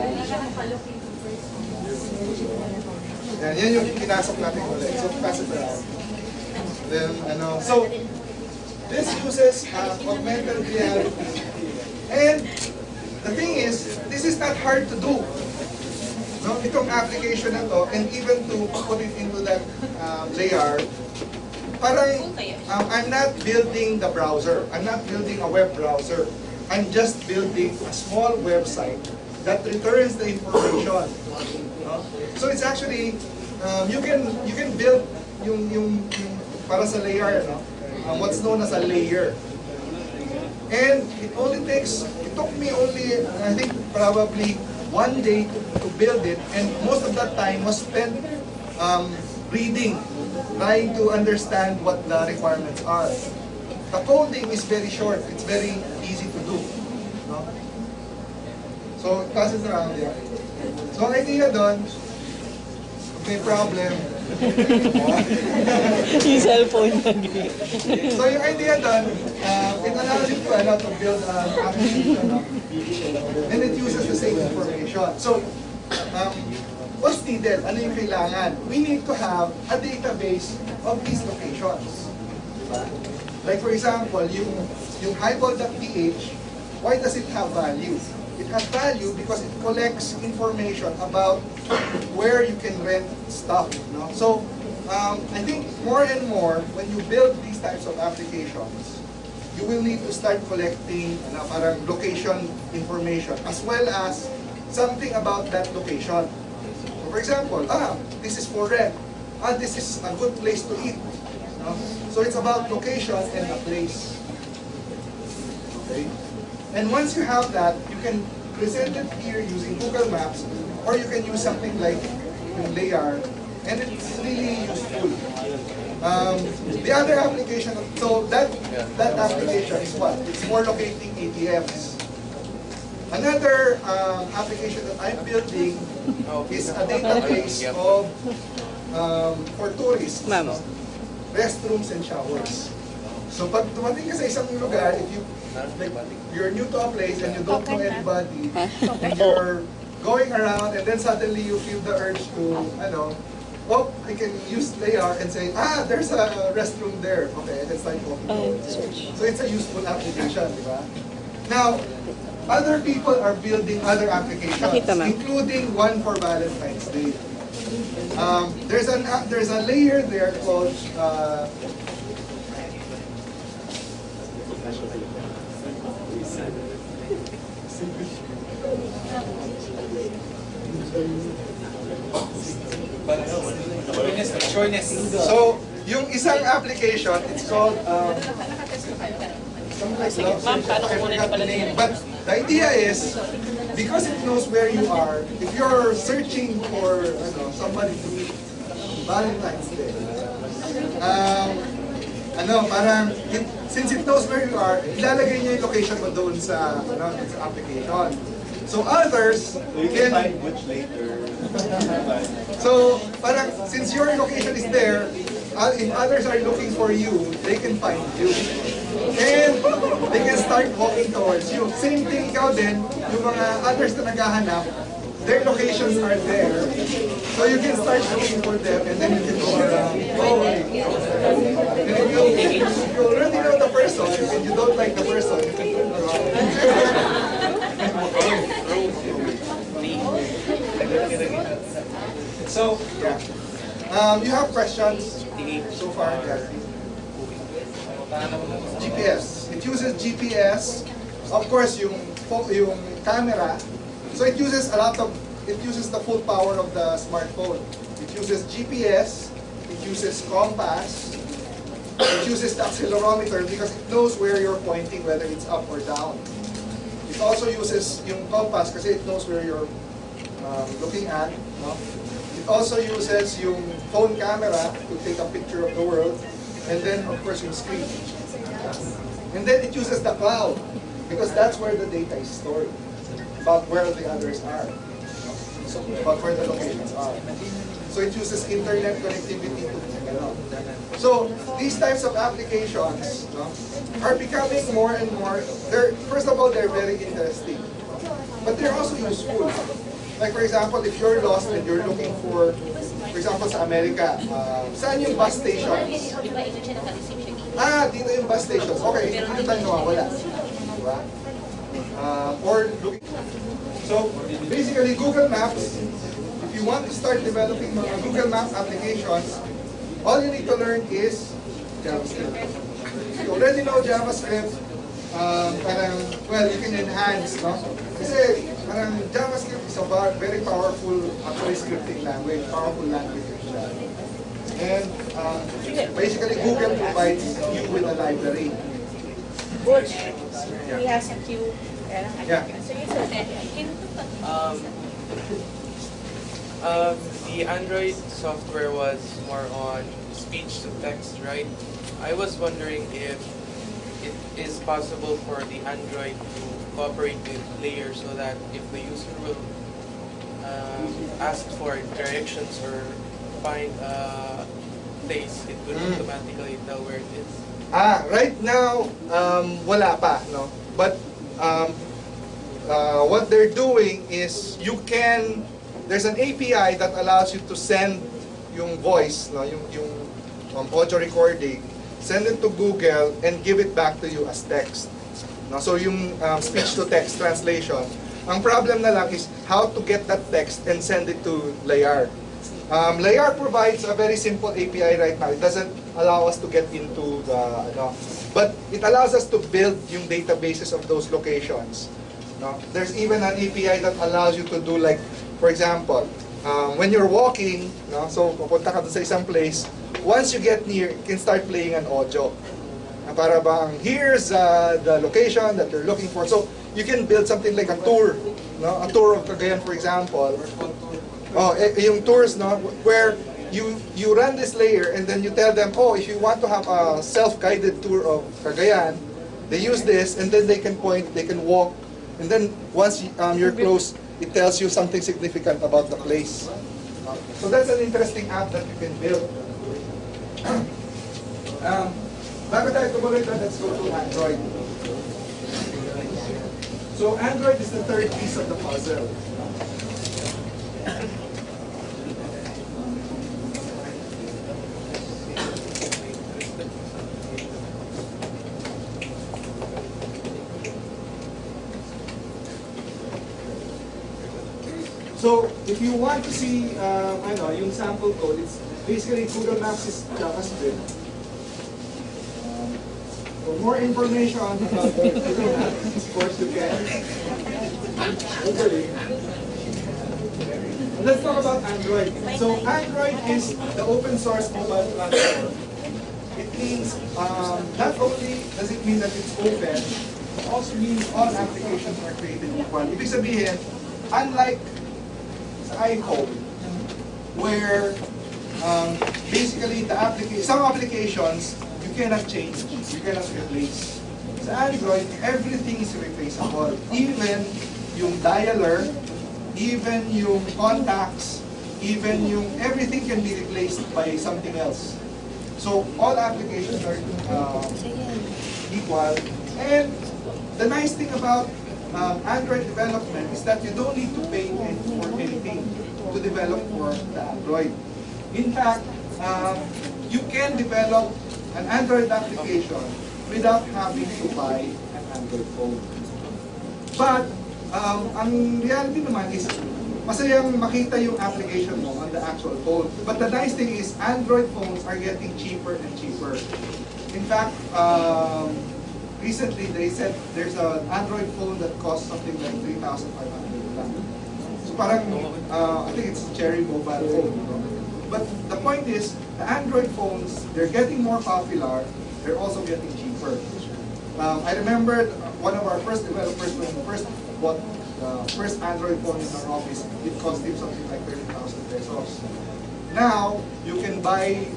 Yan yung pinasok natin ulit. So, pass it around. Then, so, this uses augmented reality. And the thing is, this is not hard to do. no, itong application na to, and even to put it into that layer, parang I'm not building the browser. I'm not building a web browser. I'm just building a small website that returns the information. No? So it's actually you can build yung para sa layer, no? What's known as a layer. And it took me only, I think probably 1 day to build it, and most of that time was spent reading, trying to understand what the requirements are. The coding is very short, it's very easy to do. No? So, passes around there. So, ang idea doon, may problem. Yung cellphone na So, yung idea doon, it allows you to build an application, no? And it uses the same information. So, what's needed? Ano yung kailangan? We need to have a database of these locations. Diba? Like for example, yung highball.ph, why does it have value? It has value because it collects information about where you can rent stuff. No? So, I think more and more, when you build these types of applications, you will need to start collecting parang location information as well as something about that location. So for example, this is for rent. This is a good place to eat. No? So it's about location and a place. Okay? And once you have that, you can present it here using Google Maps, or you can use something like yung layer, and it's really useful. The other application, so that application is what? It's for locating ATMs. Another application that I'm building is a database of for tourists, restrooms and showers. So pag dumating ka sa isang lugar, if you're new to a place and you don't know anybody, and you're going around and then suddenly you feel the urge to, oh, I can use layer and say, there's a restroom there. Okay, and then start walking towards it. So it's a useful application, di ba? Now, other people are building other applications, including one for Valentine's Day. There's a layer there called so yung isang application, it's called but the idea is, because it knows where you are, if you're searching for somebody to meet Valentine's Day, since it knows where you are, ilalagay niya yung location mo doon sa application. So others can find Butch later. So parang since your location is there, if others are looking for you, they can find you. And they can start walking towards you. Same thing ikaw din, yung mga others na naghahanap, their locations are there. So you can start looking for them and then you can go around. And if you already know the person and you don't like the person, you can go around. So, yeah. You have questions so far, Gary? GPS. It uses GPS. Of course, yung camera. So it uses the full power of the smartphone. It uses GPS. It uses compass. It uses the accelerometer because it knows where you're pointing, whether it's up or down. It also uses yung compass kasi it knows where you're looking at. No? It also uses yung phone camera to take a picture of the world, and then of course yung screen. And then it uses the cloud because that's where the data is stored, about where the others are, so about where the locations are. So it uses internet connectivity to so these types of applications are becoming more and more. First of all, they're very interesting, but they're also useful. Like for example, if you're lost and you're looking for example sa Amerika, saan yung bus stations? Dito yung bus stations. Okay, dito tayo nawawala. Diba? Or looking. So basically, Google Maps you want to start developing mga Google Maps applications, all you need to learn is JavaScript. If you already know JavaScript, parang, well, you can enhance, no? Kasi parang JavaScript is a very powerful, actually, scripting language, powerful language. And basically, Google provides you with a library. Butch, he has a queue. Yeah. So you said, The Android software was more on speech to text, right? I was wondering if it is possible for the Android to cooperate with Layer so that if the user will ask for directions or find a place, it will automatically tell where it is. Right now, wala pa, no? But what they're doing is there's an API that allows you to send yung voice, no? yung audio recording, send it to Google and give it back to you as text. No? So yung speech to text translation, ang problem na lang is how to get that text and send it to Layar. Layar provides a very simple API right now. It doesn't allow us to get into the, but it allows us to build yung databases of those locations. No? There's even an API that allows you to do, like, for example, when you're walking, no? So pupunta ka doon sa isang place, once you get near, you can start playing an audio. Para bang, here's the location that you're looking for. So you can build something like a tour, no? A tour of Cagayan, for example. Yung tours, no? Where you run this layer and then you tell them, oh, if you want to have a self-guided tour of Cagayan, they use this and then they can point, they can walk, and then once you're close, it tells you something significant about the place. So that's an interesting app that you can build. Bago tayo tumuloy doon, let's go to Android. So Android is the third piece of the puzzle. So if you want to see, yung sample code, it's basically Google Maps is JavaScript. For more information about Google Maps, of course you can. Let's talk about Android. So Android is the open source mobile platform. It means not only does it mean that it's open, it also means all applications are created equal. Ibig sabihin, unlike iPhone, where basically some applications you cannot change, you cannot replace. Sa Android, everything is replaceable. Even yung dialer, even yung contacts, even yung everything can be replaced by something else. So all applications are equal. And the nice thing about Android development is that you don't need to pay for anything to develop for the Android. In fact, you can develop an Android application without having to buy an Android phone. But ang reality naman is masayang makita yung application mo on the actual phone. But the nice thing is Android phones are getting cheaper and cheaper. In fact, recently, they said there's an Android phone that costs something like 3,500 lang. So parang, I think it's a cherry mobile phone. But the point is, the Android phones, they're getting more popular, they're also getting cheaper. I remember one of our first developers, when we first bought the first Android phone in our office, it cost him something like 30,000 pesos. Now, you can buy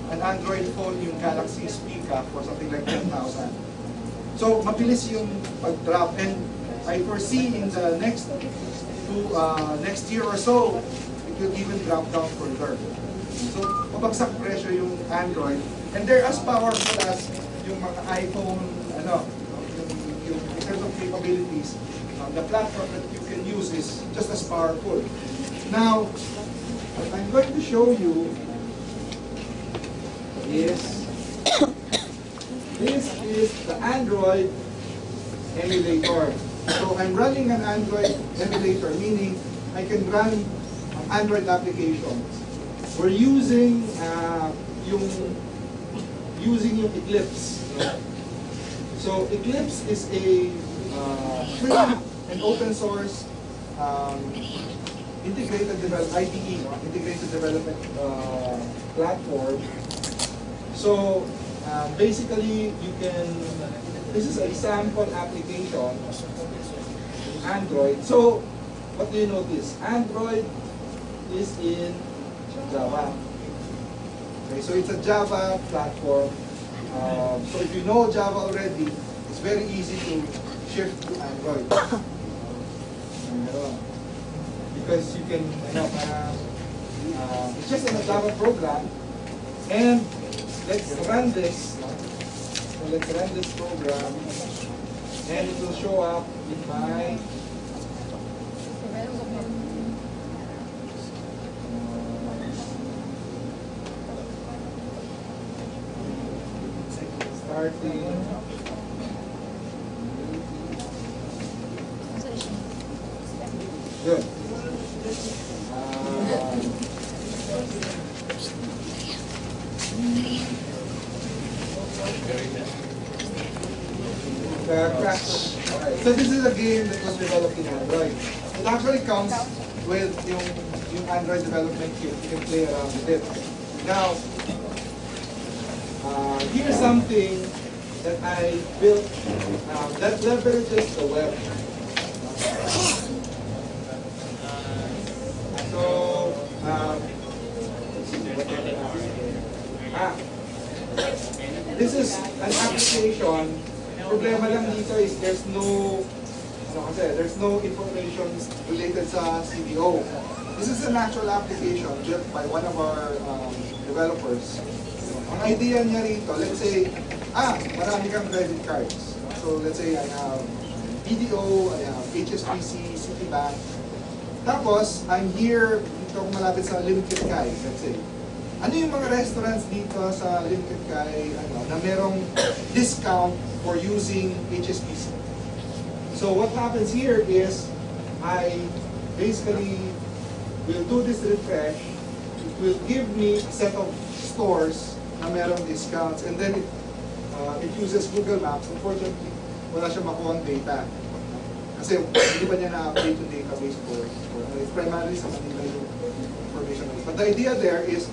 an Android phone, yung Galaxy Speaker, for something like 10,000. So, mabilis yung pag-drop, and I foresee in the next year or so, it will even drop down further. So, mabagsak presyo yung Android, and they're as powerful as yung mga iPhone, yung in terms of capabilities. The platform that you can use is just as powerful. Now, what I'm going to show you is this is the Android emulator. So I'm running an Android emulator, meaning I can run an Android applications, we're using yung Eclipse. So Eclipse is a free and open source integrated development platform. So basically, this is a sample application in Android. So what do you notice? Android is in Java. Okay, so it's a Java platform. So if you know Java already, it's very easy to shift to Android. Because you can, it's just in a Java program. And let's run this. So let's run this program. And it will show up in my starting. Good. Crash. Okay. So this is a game that was developed in Android. It actually comes with yung Android development kit. You can play around with it. Now, here's something that I built that leverages the web. So, this is an application. Problema lang dito is there's no information related sa CDO. This is an actual application built by one of our developers. Ang idea niya rito, let's say, marami kang credit cards. So let's say I have BDO, I have HSBC, Citibank. Tapos, I'm here, dito ako malapit sa Limited Kai, let's say. Ano yung mga restaurants dito sa Limited Kai na merong discount for using HSBC? So what happens here is, I basically will do this refresh. It will give me a set of stores na merong discounts, and then it uses Google Maps. Unfortunately, wala siya makuha ang data. Kasi hindi pa niya na-update yung database for it's primarily sa Manila yung information. But the idea there is,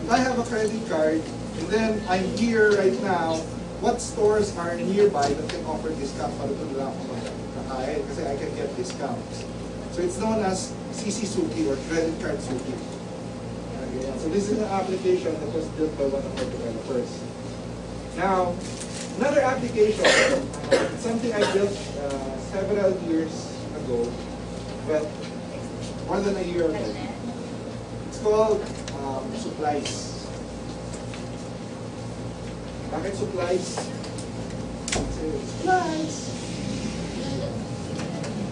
if I have a credit card, and then I'm here right now, what stores are nearby that can offer discount para doon lang ako makakain kasi I can get discounts. So it's known as CC Suki or Credit Card Suki. Okay. So this is an application that was built by one of our developers. Now, another application, something I built several years ago, well, more than a year ago. It's called supplies. Bakit supplies? Supplies!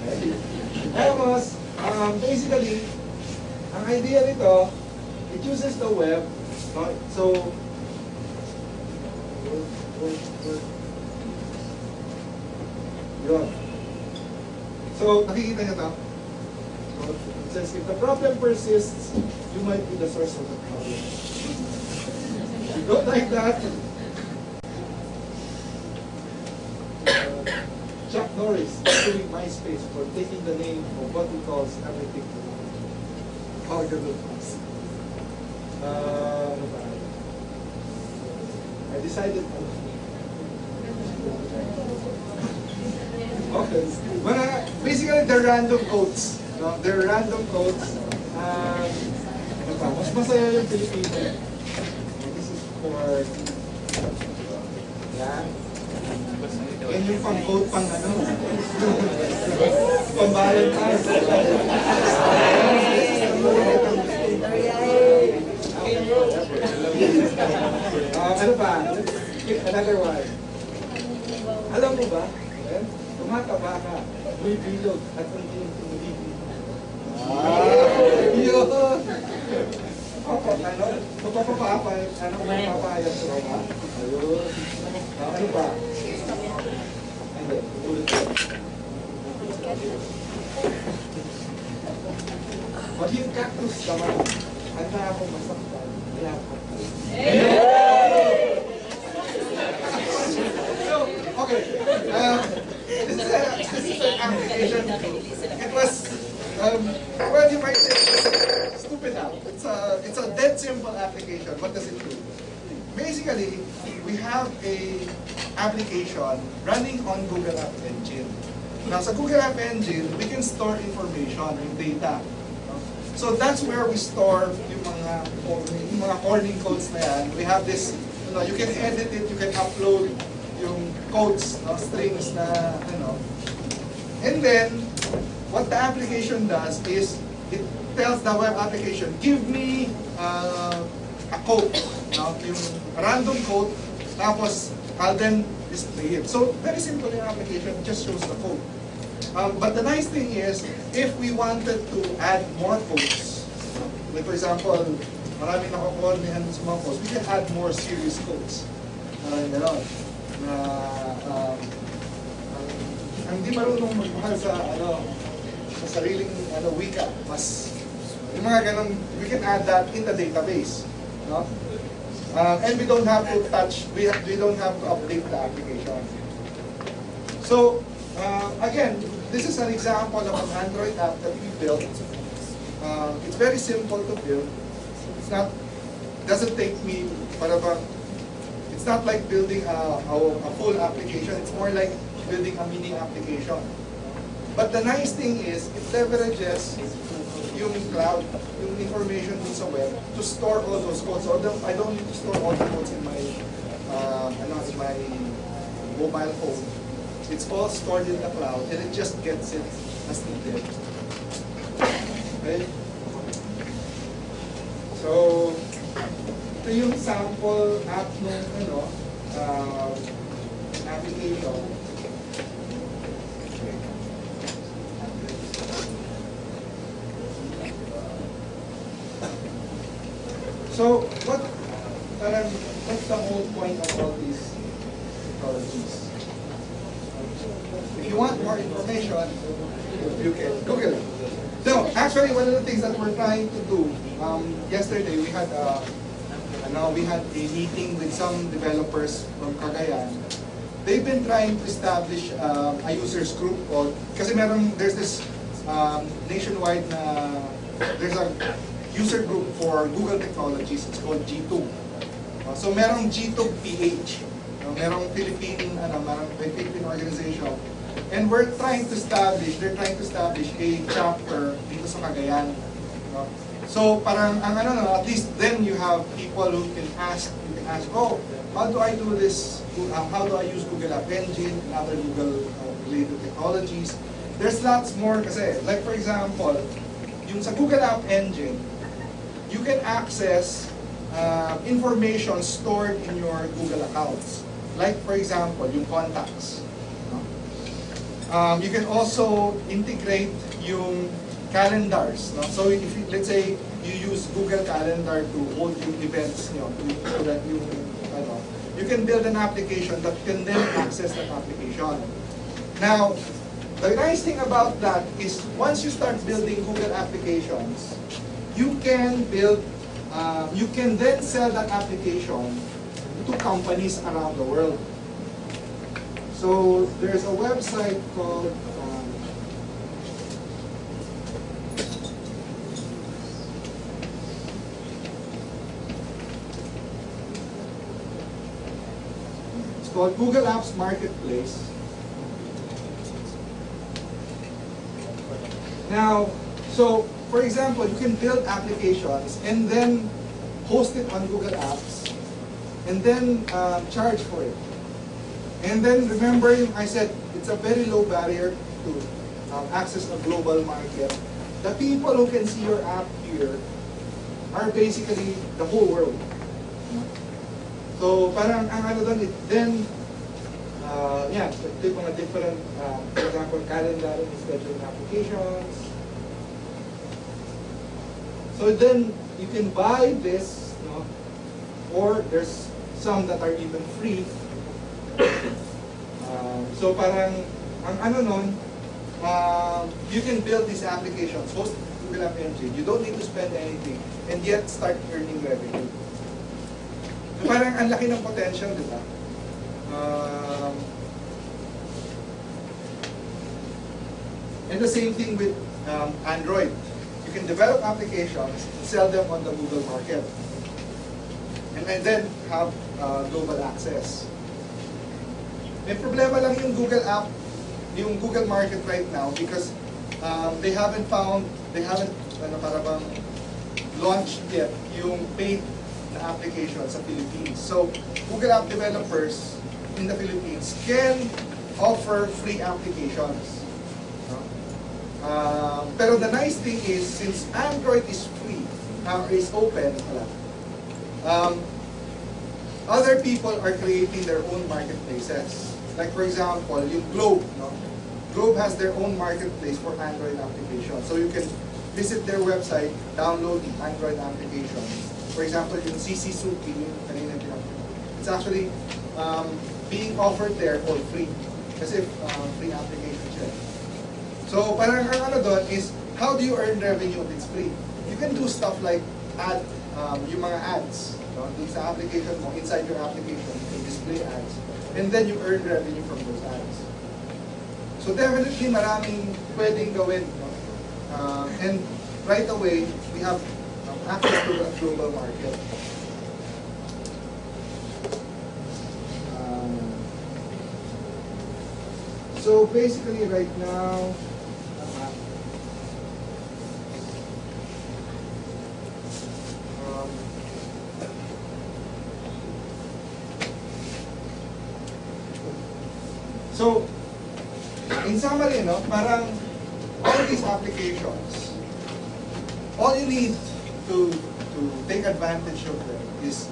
Okay. Tapos, basically, ang idea nito, it uses the web. So, yun. So, nakikita niyo to? So, it says, if the problem persists, you might be the source of the problem. You don't like that? Chuck Norris suing MySpace for taking the name of what he calls everything. Oh, good. I decided. Okay. Basically, they're random quotes. No? They're random quotes. Mas masaya yung Pilipino. This is for... Yan. Yan yung pang-quote pang ano. Pang-Valentine's. Ano pa? Another one. Alam mo ba? Tumataba ka, may bilog, at hindi yung tumulibig. Yun! Magpapapapayat sa ba? Ayun. Ano pa? Hindi, ulit ko. What yung cactus naman, handa akong masaktan. Kaya ako. So, okay. This is an application. It was, well, you might say, stupid app. It's a dead simple application. What does it do? Basically, we have a application running on Google App Engine. Now, sa Google App Engine, we can store information, yung data. So that's where we store yung mga calling codes na yan. We have this, you can edit it, you can upload yung codes, strings na, And then, what the application does is, it tells the web application, give me a code, yung random code, tapos I'll then display it. So, very simple yung application, it just shows the code. But the nice thing is, if we wanted to add more codes, like for example, maraming nakakoordinahan sa mga codes, we can add more series codes. Gano'n. Ang di marunong magmahal sa sariling wika, mas yung mga ganun, we can add that in the database, no? And we don't have to touch, we don't have to update the application. So again, this is an example of an Android app that we built. It's very simple to build. It's not, doesn't take me it's not like building a full application. It's more like building a mini application. But the nice thing is, it leverages yung cloud, yung information dun sa web, to store all those codes. So I don't need to store all the codes in my in my mobile phone. It's all stored in the cloud, and it just gets it as needed. Okay? So, ito yung sample app ng application. So, what's the whole point of all these technologies? If you want more information, you can Google it. So, actually, one of the things that we're trying to do, yesterday we had a meeting with some developers from Cagayan. They've been trying to establish a users group called, kasi there's this nationwide there's a user group for Google Technologies. It's called G2. So merong G2 PH. Merong Philippine organization. And they're trying to establish a chapter dito sa Cagayan. So parang at least then you have people who can ask, oh, how do I do this? How do I use Google App Engine and other Google related technologies? There's lots more kasi, like for example, yung sa Google App Engine, you can access information stored in your Google accounts. Like for example, yung contacts. You can also integrate yung calendars. No? So if let's say you use Google Calendar to hold yung events, so that you can build an application that can then access that application. Now, the nice thing about that is once you start building Google applications, you can then sell that application to companies around the world. So there's a website called Google Apps Marketplace. Now, so for example, you can build applications and then host it on Google Apps and then charge for it. And then remember, I said it's a very low barrier to access a global market. The people who can see your app here are basically the whole world. So parang then ito yung mga different, for example, calendar and scheduling applications. So then you can buy this, or there's some that are even free. So parang, you can build these applications, Google App Engine, you don't need to spend anything, and yet start earning revenue. So parang ang laki ng potential, di ba? And the same thing with Android. You can develop applications and sell them on the Google market. And then have global access. May problema lang yung Google app, yung Google market right now because they haven't parang launched yet yung paid na application sa Philippines. So, Google app developers in the Philippines can offer free applications. Pero the nice thing is, since Android is free, is open, other people are creating their own marketplaces. Like for example, yung Globe, no? Globe has their own marketplace for Android applications. So you can visit their website, download the Android application. For example, yung CC Suki, it's actually being offered there for free. Kasi free application siya. So parang ang ano doon is, how do you earn revenue if it's free? You can do stuff like yung mga ads. Dun sa application mo, inside your application, you can display ads. And then you earn revenue from those ads. So definitely maraming pwedeng gawin. No? And right away, we have access to the global market. So basically right now, so, in summary, no, parang all these applications, all you need to take advantage of them is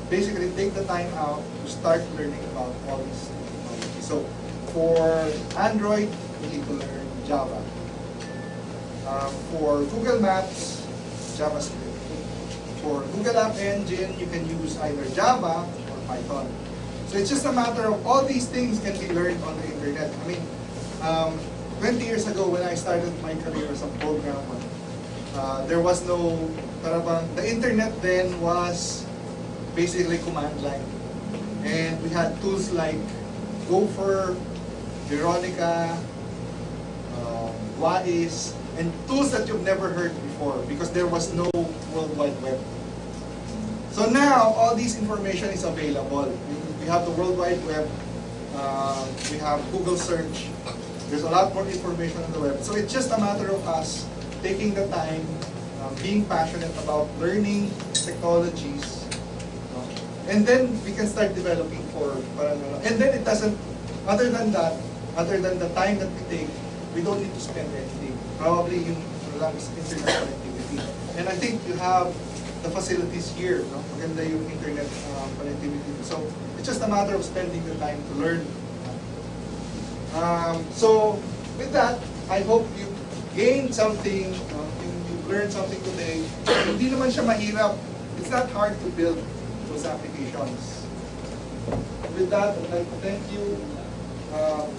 basically take the time out to start learning about all these technologies. So, for Android, you need to learn Java. For Google Maps, JavaScript. For Google App Engine, you can use either Java or Python. So it's just a matter of all these things can be learned on the internet. I mean, 20 years ago when I started my career as a programmer, there was no, the internet then was basically command line. And we had tools like Gopher, Veronica, Wise, and tools that you've never heard before because there was no World Wide Web. So now, all this information is available. We have the World Wide Web, we have Google search, there's a lot more information on the web. So it's just a matter of us taking the time, being passionate about learning technologies, and then we can start developing for parang, and then it doesn't, other than that, other than the time that we take, we don't need to spend anything. Probably yung internet connectivity. And I think you have the facilities here, no? Maganda yung internet connectivity. So it's just a matter of spending the time to learn. So with that, I hope you gained something, you learned something today. Hindi naman siya mahirap. It's not hard to build those applications. With that, I'd like to thank you.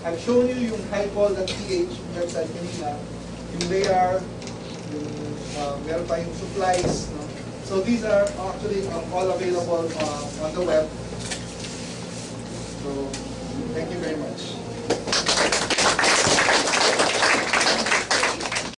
I've shown you yung highball.ph website kanina. Yung layer, yung meron pa yung supplies. No? So these are actually all available on the web.